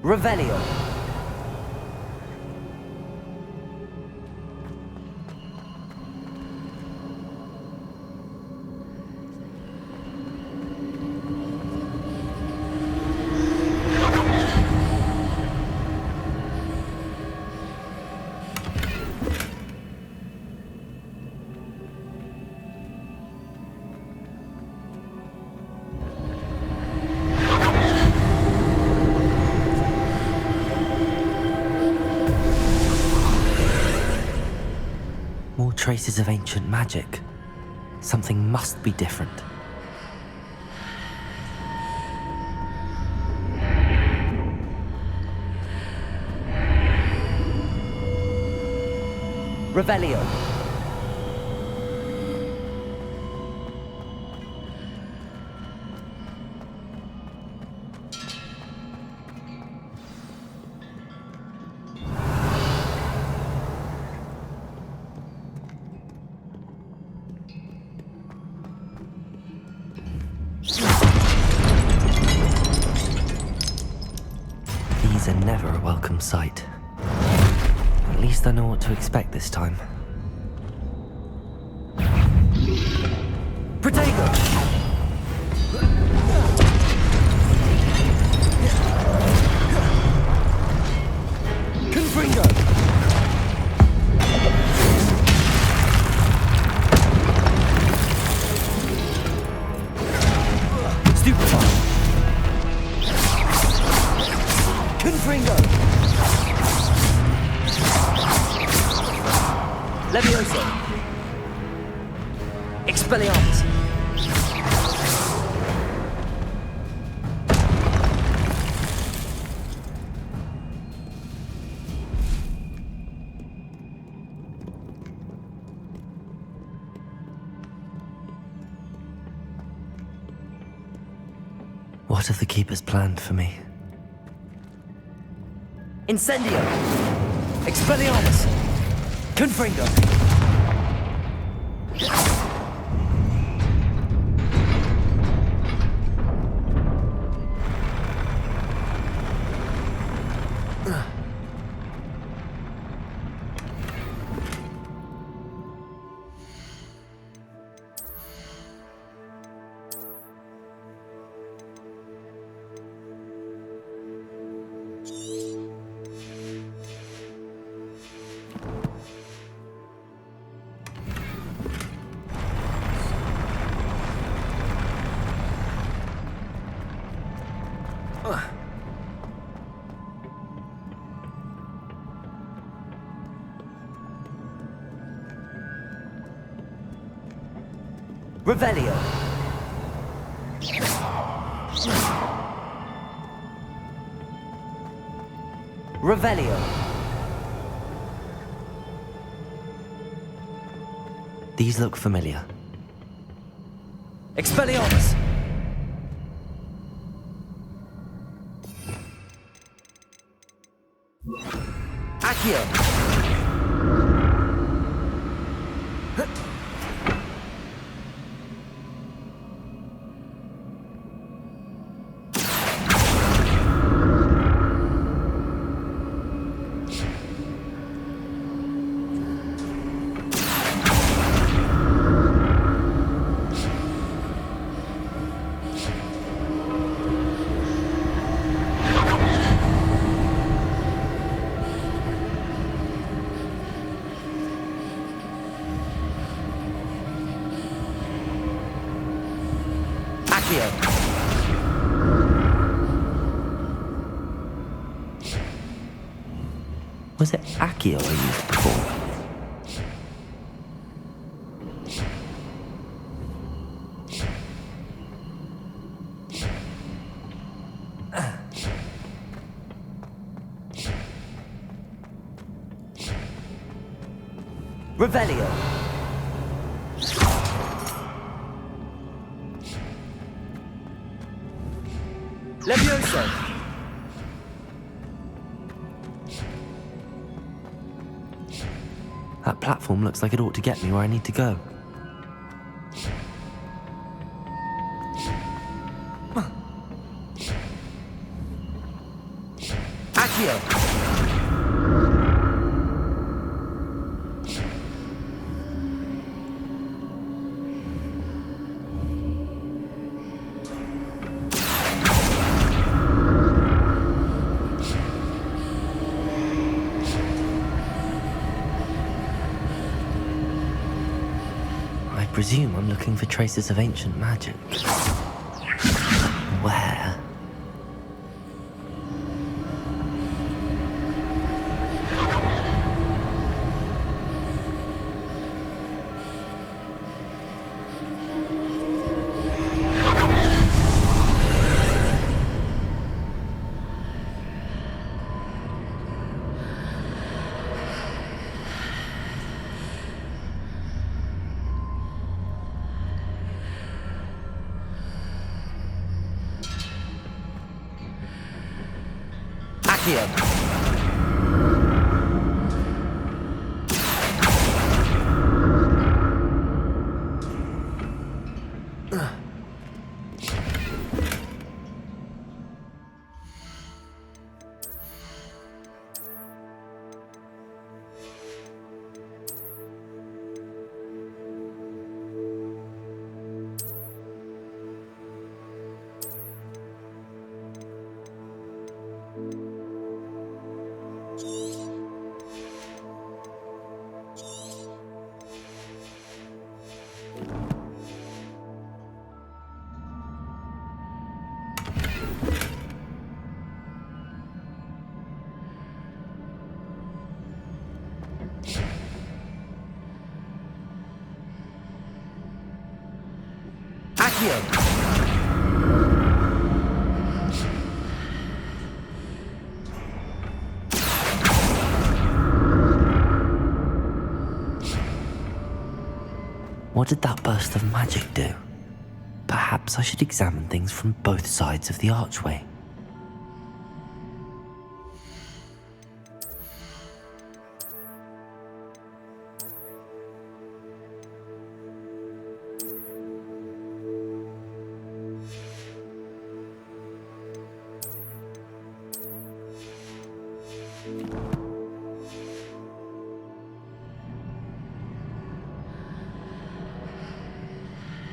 Revelio. Traces of ancient magic. Something must be different. Revelio. These are never a welcome sight. At least I know what to expect this time. Protego! Confringo! Stupefy! Confringo! Levioso! Expelliarmus! What have the Keepers planned for me? Incendio! Expelliarmus! Confringo! Revelio. Revelio. These look familiar. Expelliarmus! Accio! Was it Accio I used before? Revelio! Levioso! That platform looks like it ought to get me where I need to go. Accio! I presume I'm looking for traces of ancient magic. Where? Accio! Accio! What did that burst of magic do? Perhaps I should examine things from both sides of the archway.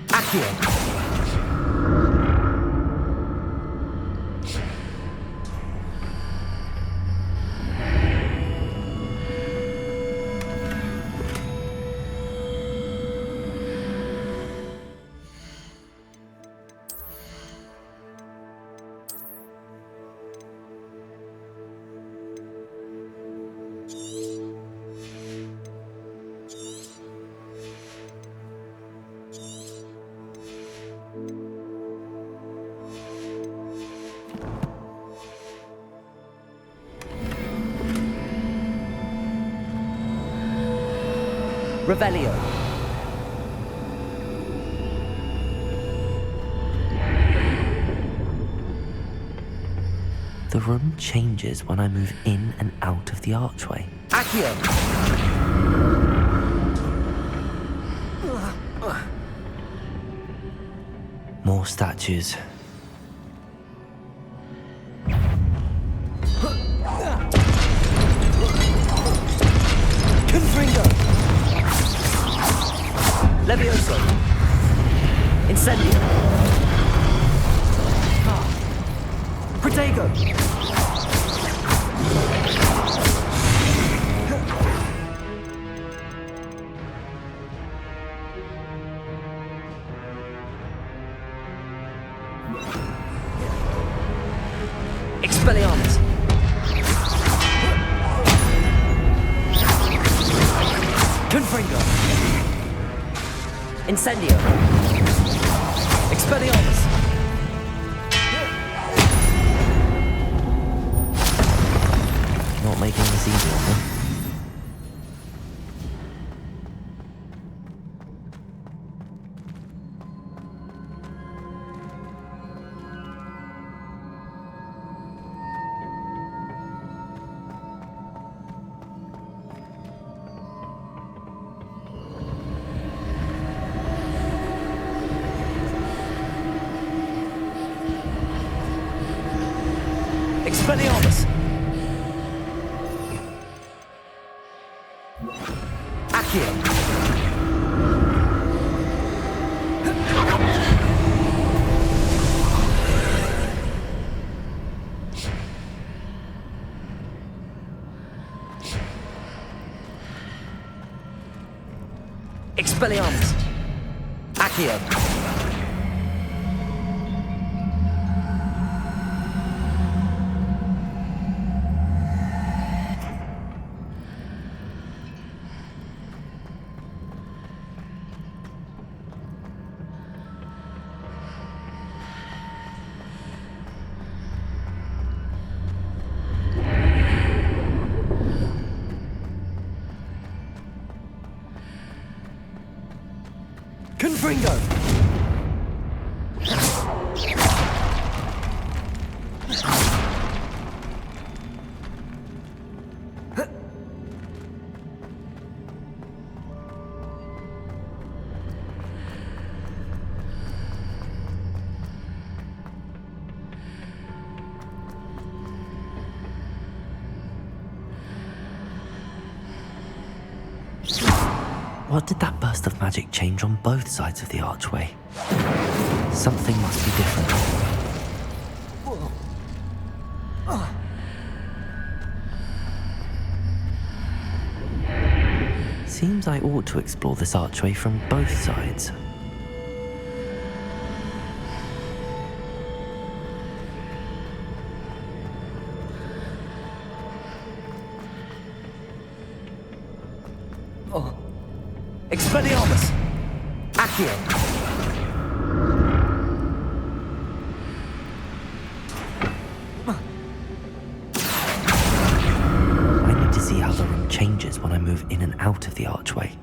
Accio! Revelio. The room changes when I move in and out of the archway. Accio. More statues. Confringo. Levioso. Incendio. Protego. Expelliarmus. Confringo. Incendio. Expelliarmus. Not making this easy on them. Expelliarmus. Accio. Expelliarmus. Accio. Confringo. What did that burst of magic change on both sides of the archway? Something must be different. Seems I ought to explore this archway from both sides. Expelliarmus. Accio. I need to see how the room changes when I move in and out of the archway.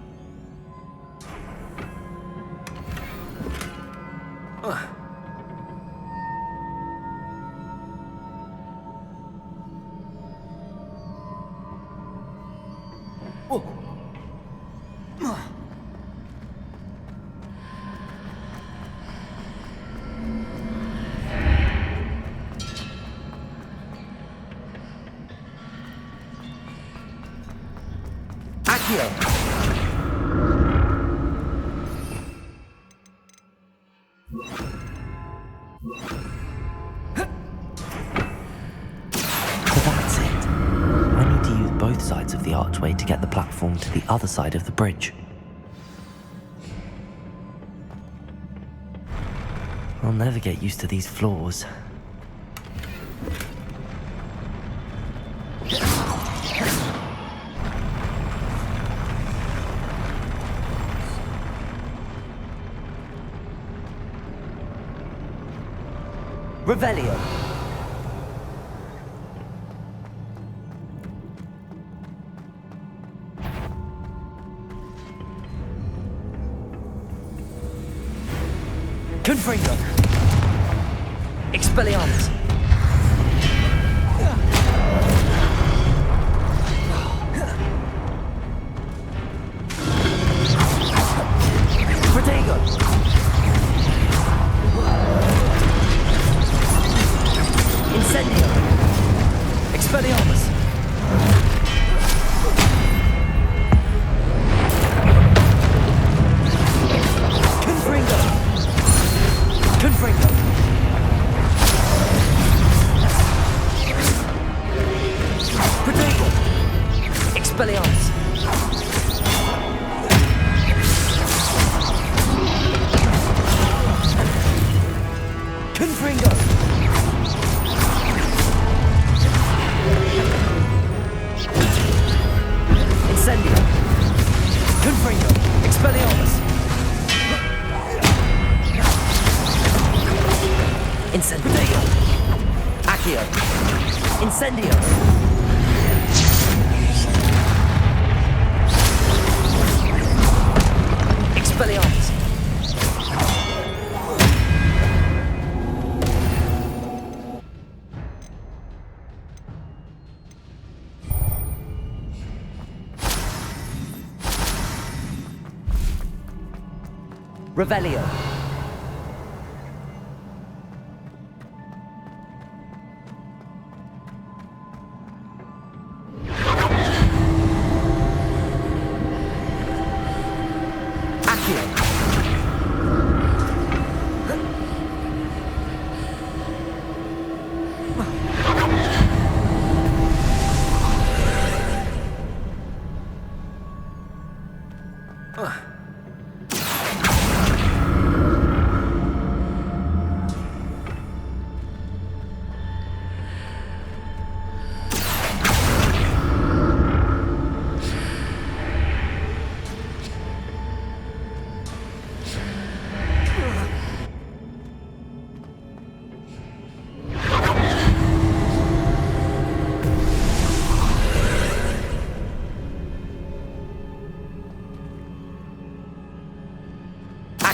To get the platform to the other side of the bridge. I'll never get used to these floors. Revelio. Confringo. Expelliarmus. Protego. Incendio. Expelliarmus. Confringo. Confringo. Protego. Expelliarmus. Confringo. Incendio. Confringo. Expelliarmus. Incendio. Accio. Incendio. Expelliarmus. Revelio.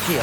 Accio.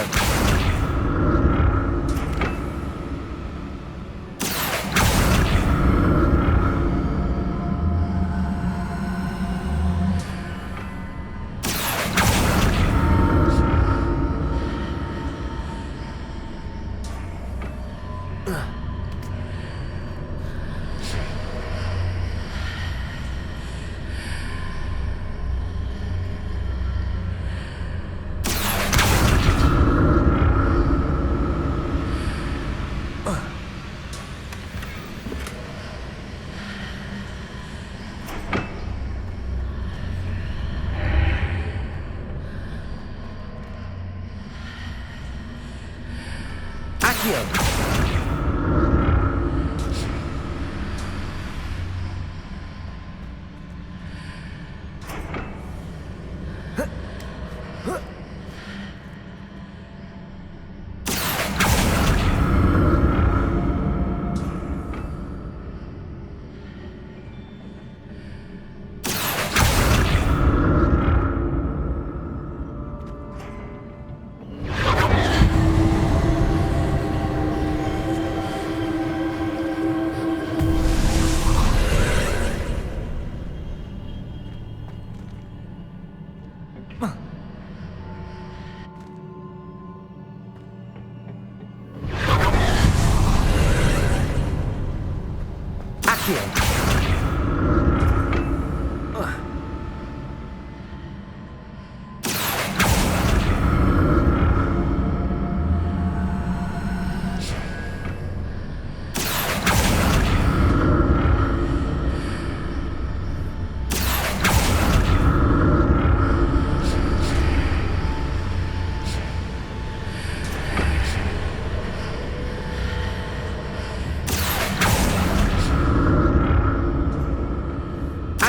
Accio.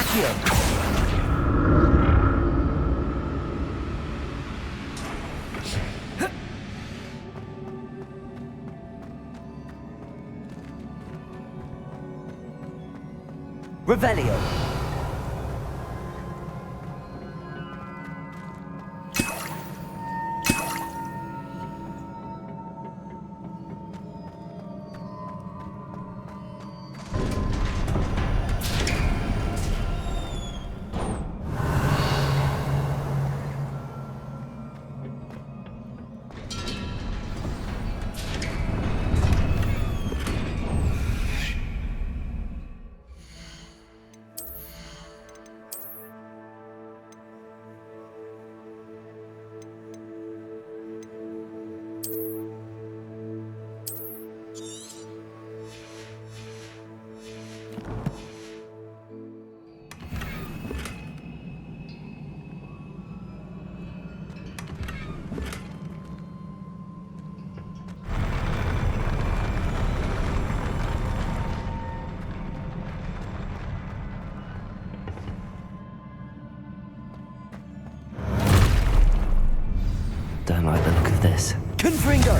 Accio. Revelio. don't like the look of this. Confringo!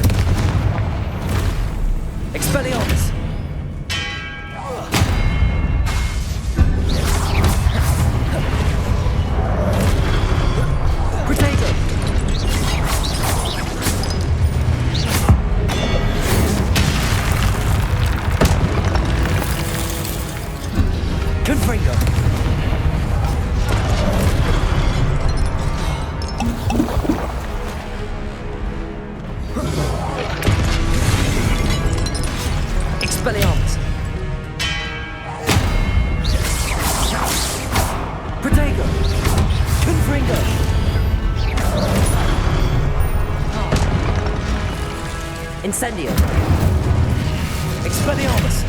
Expelliarmus! Protego! Confringo! Expelliarmus! Protego! Confringo! Incendio! Expelliarmus!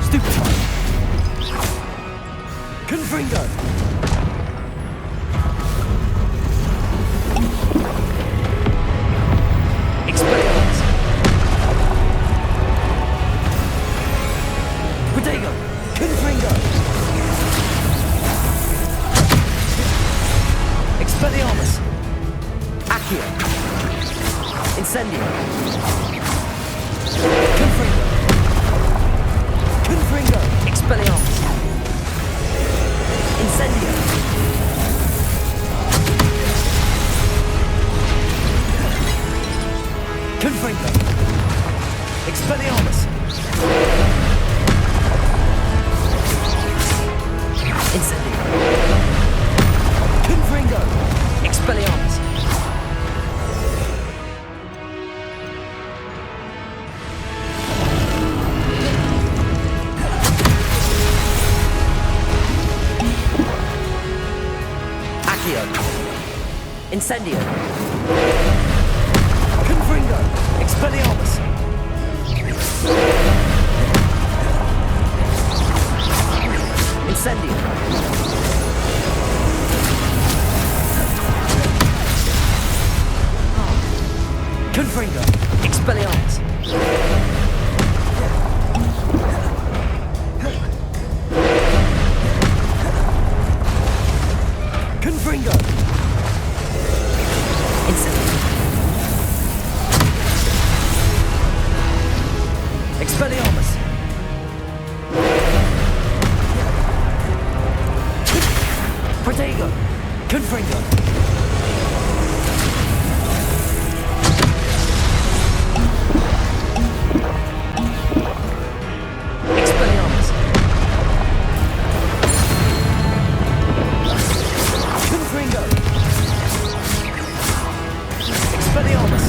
Stupefy! Confringo! Expelliarmus! Protego! Confringo! Expelliarmus! Accio! Incendio! Confringo! Confringo! Expelliarmus! Incendio! Confringo! Expelliarmus! Incendio! Confringo! Expelliarmus! Accio! Incendio! Confringo! Expelliarmus! Incendio! Confringo! Expelliarmus! Confringo! Incendio! Expelliarmus! Protego! Confringo! Expelliarmus! Confringo! Expelliarmus!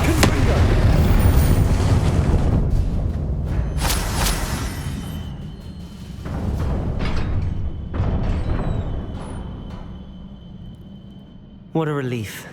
Confringo! What a relief.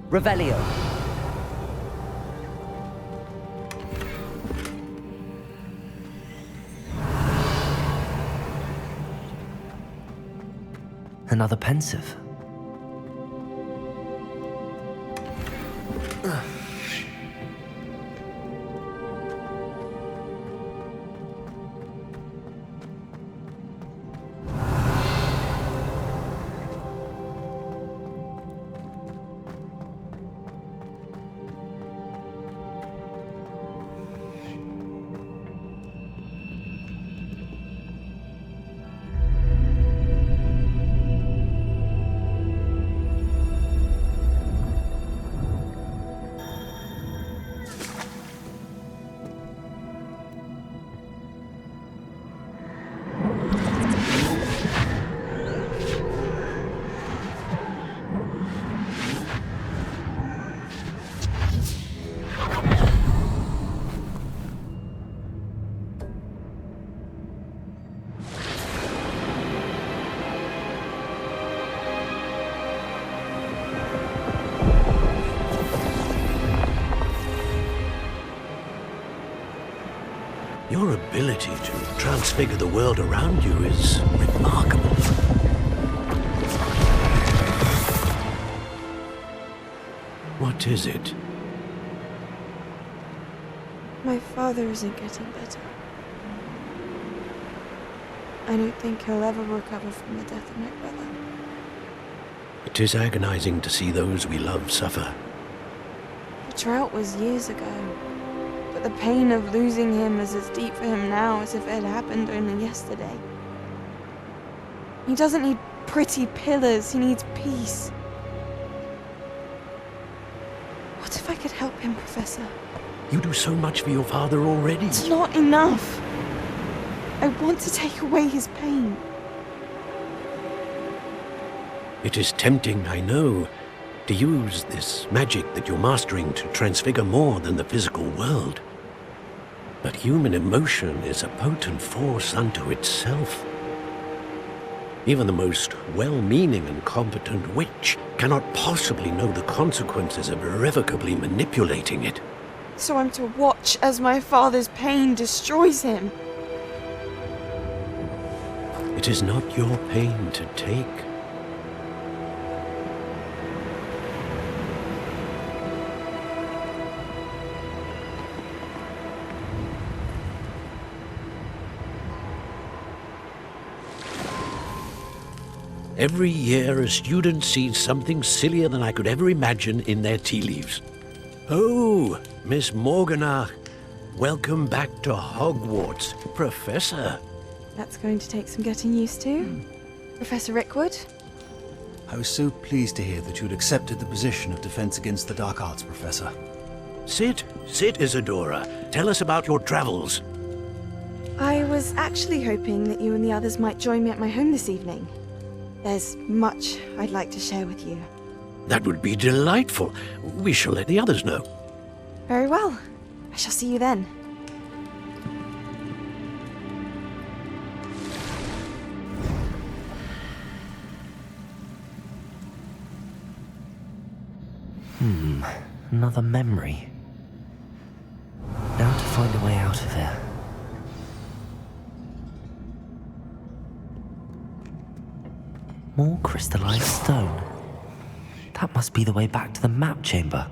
Revelio! Another Pensieve. Your ability to transfigure the world around you is remarkable. What is it? My father isn't getting better. I don't think he'll ever recover from the death of my brother. It is agonizing to see those we love suffer. The drought was years ago, but the pain of losing him is as deep for him now as if it had happened only yesterday. He doesn't need pretty pillars, he needs peace. What if I could help him, Professor? You do so much for your father already. It's not enough. I want to take away his pain. It is tempting, I know, to use this magic that you're mastering to transfigure more than the physical world. But human emotion is a potent force unto itself. Even the most well-meaning and competent witch cannot possibly know the consequences of irrevocably manipulating it. So I'm to watch as my father's pain destroys him. It is not your pain to take. Every year, a student sees something sillier than I could ever imagine in their tea leaves. Oh, Miss Morganach, welcome back to Hogwarts, Professor. That's going to take some getting used to. Professor Rookwood? I was so pleased to hear that you'd accepted the position of Defense Against the Dark Arts, Professor. Sit, Isadora. Tell us about your travels. I was actually hoping that you and the others might join me at my home this evening. There's much I'd like to share with you. That would be delightful. We shall let the others know. Very well. I shall see you then. Another memory. Now to find a way out of here. More crystallized stone. That must be the way back to the map chamber.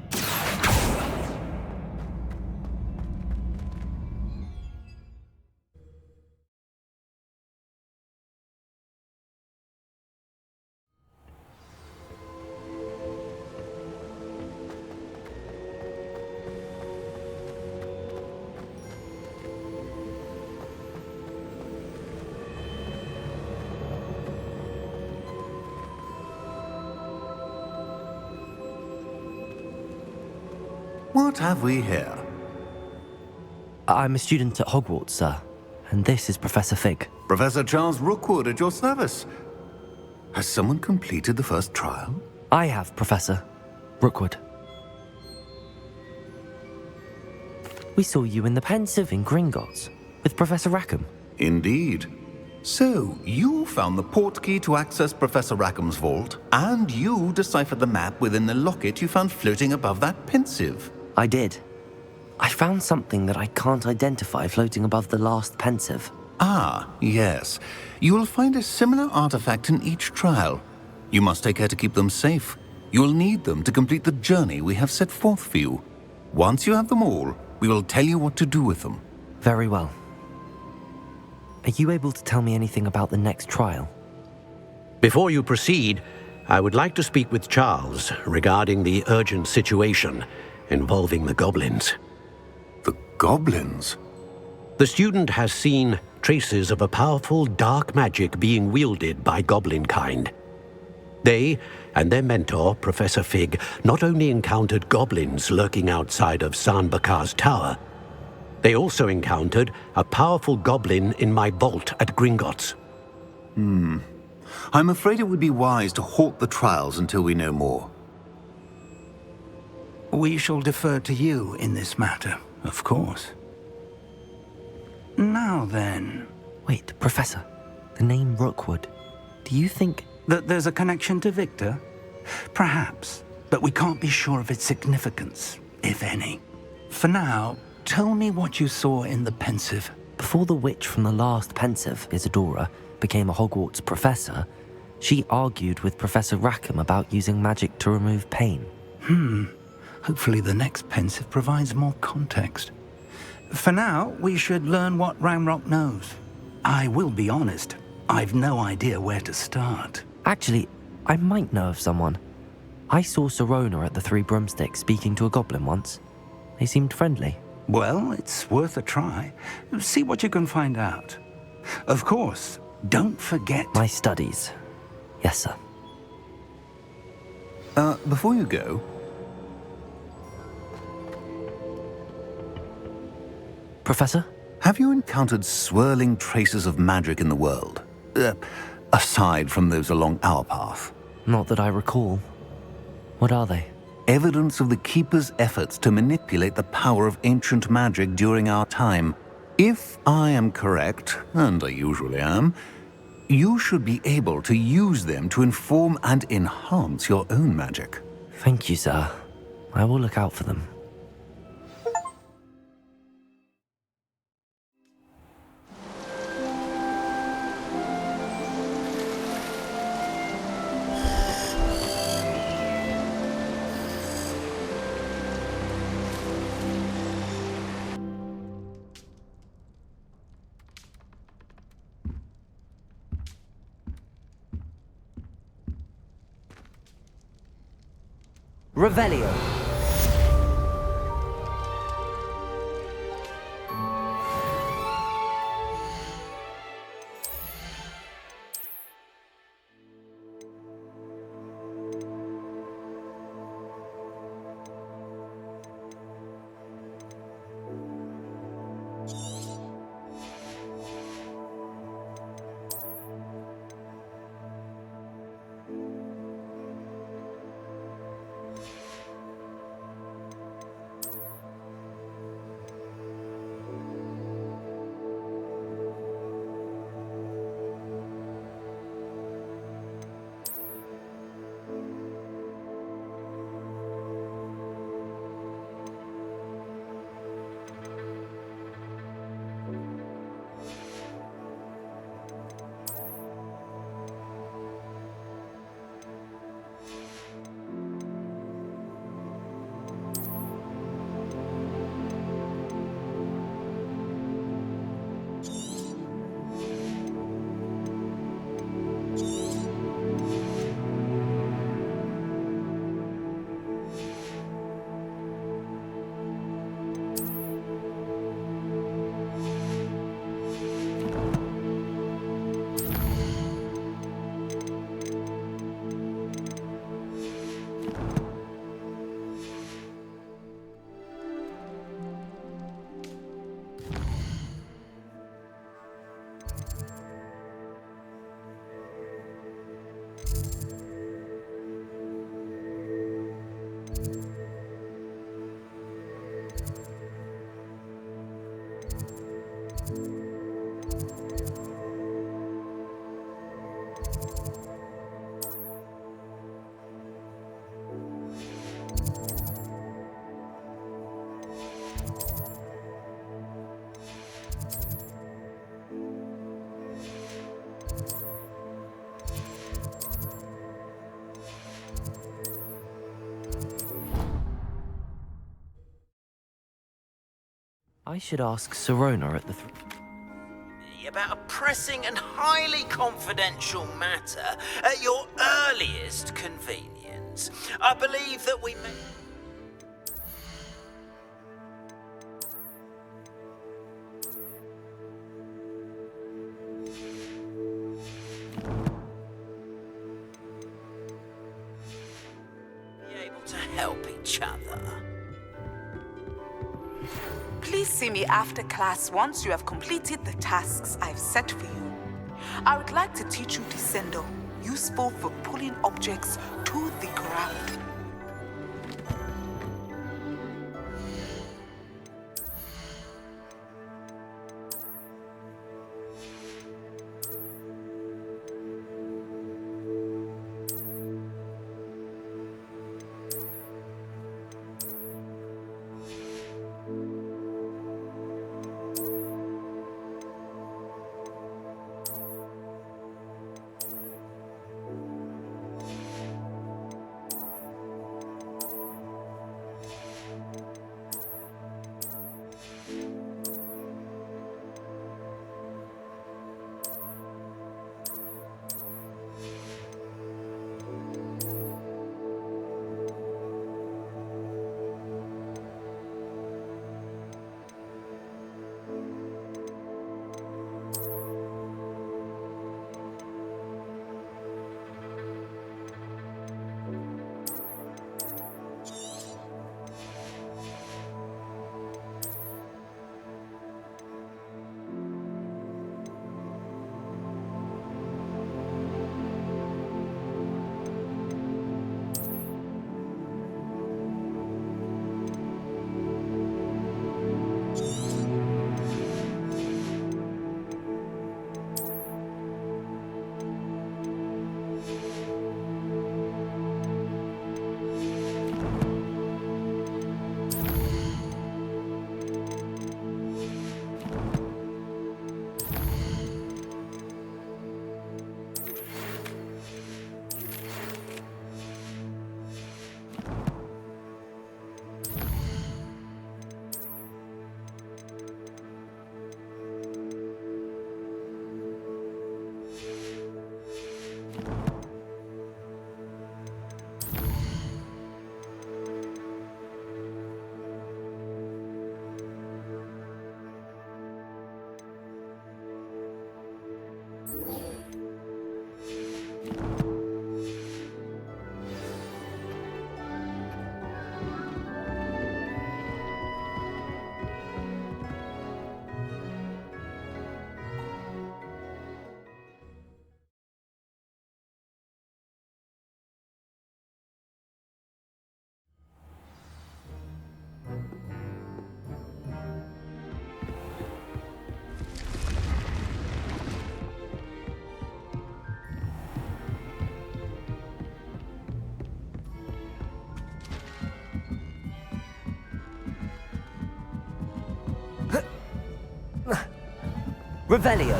What have we here? I'm a student at Hogwarts, sir, and this is Professor Fig. Professor Charles Rookwood at your service. Has someone completed the first trial? I have, Professor Rookwood. We saw you in the Pensieve in Gringotts with Professor Rackham. Indeed. So, you found the portkey to access Professor Rackham's vault, and you deciphered the map within the locket you found floating above that Pensieve. I did. I found something that I can't identify floating above the last Pensieve. Ah, yes. You will find a similar artifact in each trial. You must take care to keep them safe. You will need them to complete the journey we have set forth for you. Once you have them all, we will tell you what to do with them. Very well. Are you able to tell me anything about the next trial? Before you proceed, I would like to speak with Charles regarding the urgent situation involving the goblins. The goblins? The student has seen traces of a powerful dark magic being wielded by goblin kind. They and their mentor, Professor Fig, not only encountered goblins lurking outside of Bakar's tower, they also encountered a powerful goblin in my vault at Gringotts. I'm afraid it would be wise to halt the trials until we know more. We shall defer to you in this matter, of course. Now then... Wait, Professor. The name Rookwood. Do you think... that there's a connection to Victor? Perhaps, but we can't be sure of its significance, if any. For now, tell me what you saw in the Pensieve. Before the witch from the last Pensieve, Isadora, became a Hogwarts professor, she argued with Professor Rackham about using magic to remove pain. Hopefully the next Pensieve provides more context. For now, we should learn what Ranrock knows. I will be honest, I've no idea where to start. Actually, I might know of someone. I saw Sirona at the Three Broomsticks speaking to a goblin once. They seemed friendly. Well, it's worth a try. See what you can find out. Of course, don't forget... My studies. Yes, sir. Before you go... Professor? Have you encountered swirling traces of magic in the world? Aside from those along our path? Not that I recall. What are they? Evidence of the Keeper's efforts to manipulate the power of ancient magic during our time. If I am correct, and I usually am, you should be able to use them to inform and enhance your own magic. Thank you, sir. I will look out for them. Revelio. I should ask Sirona at the about a pressing and highly confidential matter at your earliest convenience. I believe that we may... be able to help each other. Please see me after class once you have completed the tasks I've set for you. I would like to teach you Descendo, useful for pulling objects to the ground. Revelio.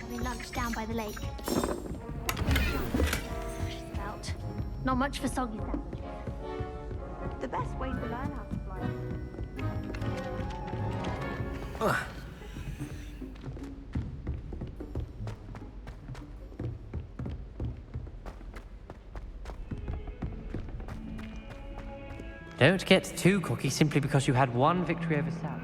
Having lunch down by the lake. About. Not much for soggy sandwiches. The best way to learn how to fly. Don't get too cocky simply because you had one victory over Sam.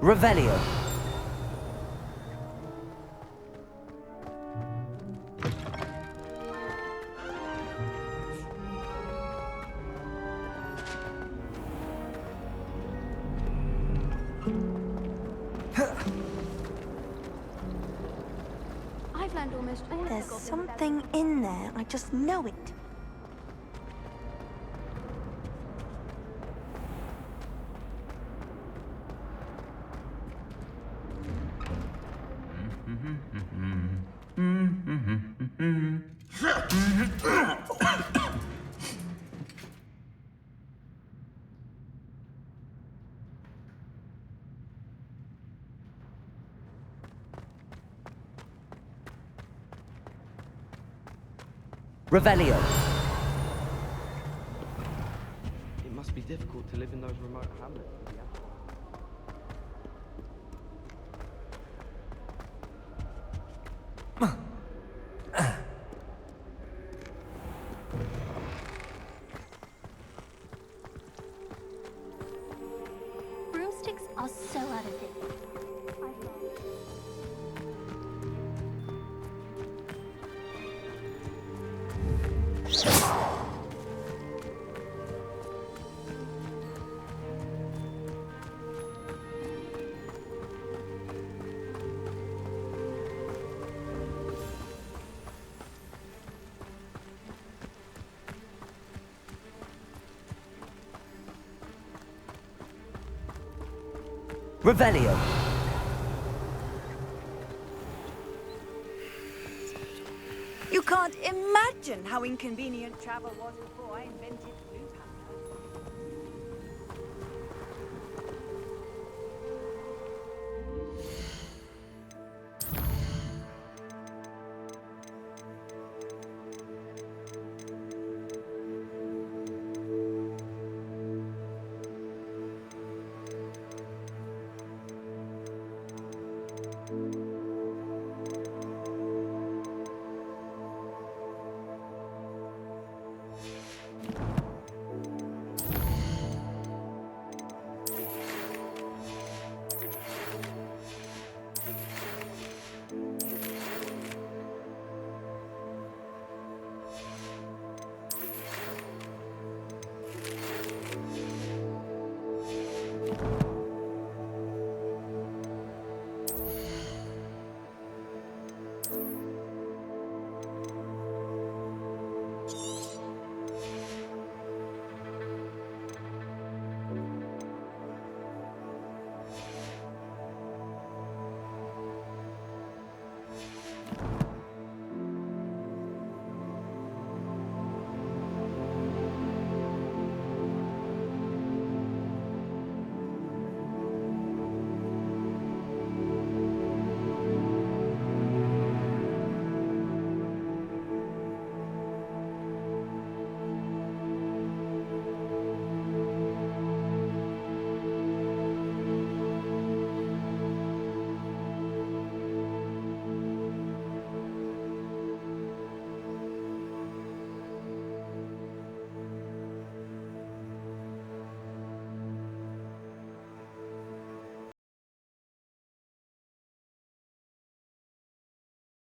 Revelio. I've learned almost all. There's something in there. I just know it. Revelio. It must be difficult to live in those remote hamlets. Broomsticks are so out of date. Revelio. You can't imagine how inconvenient travel was before I invented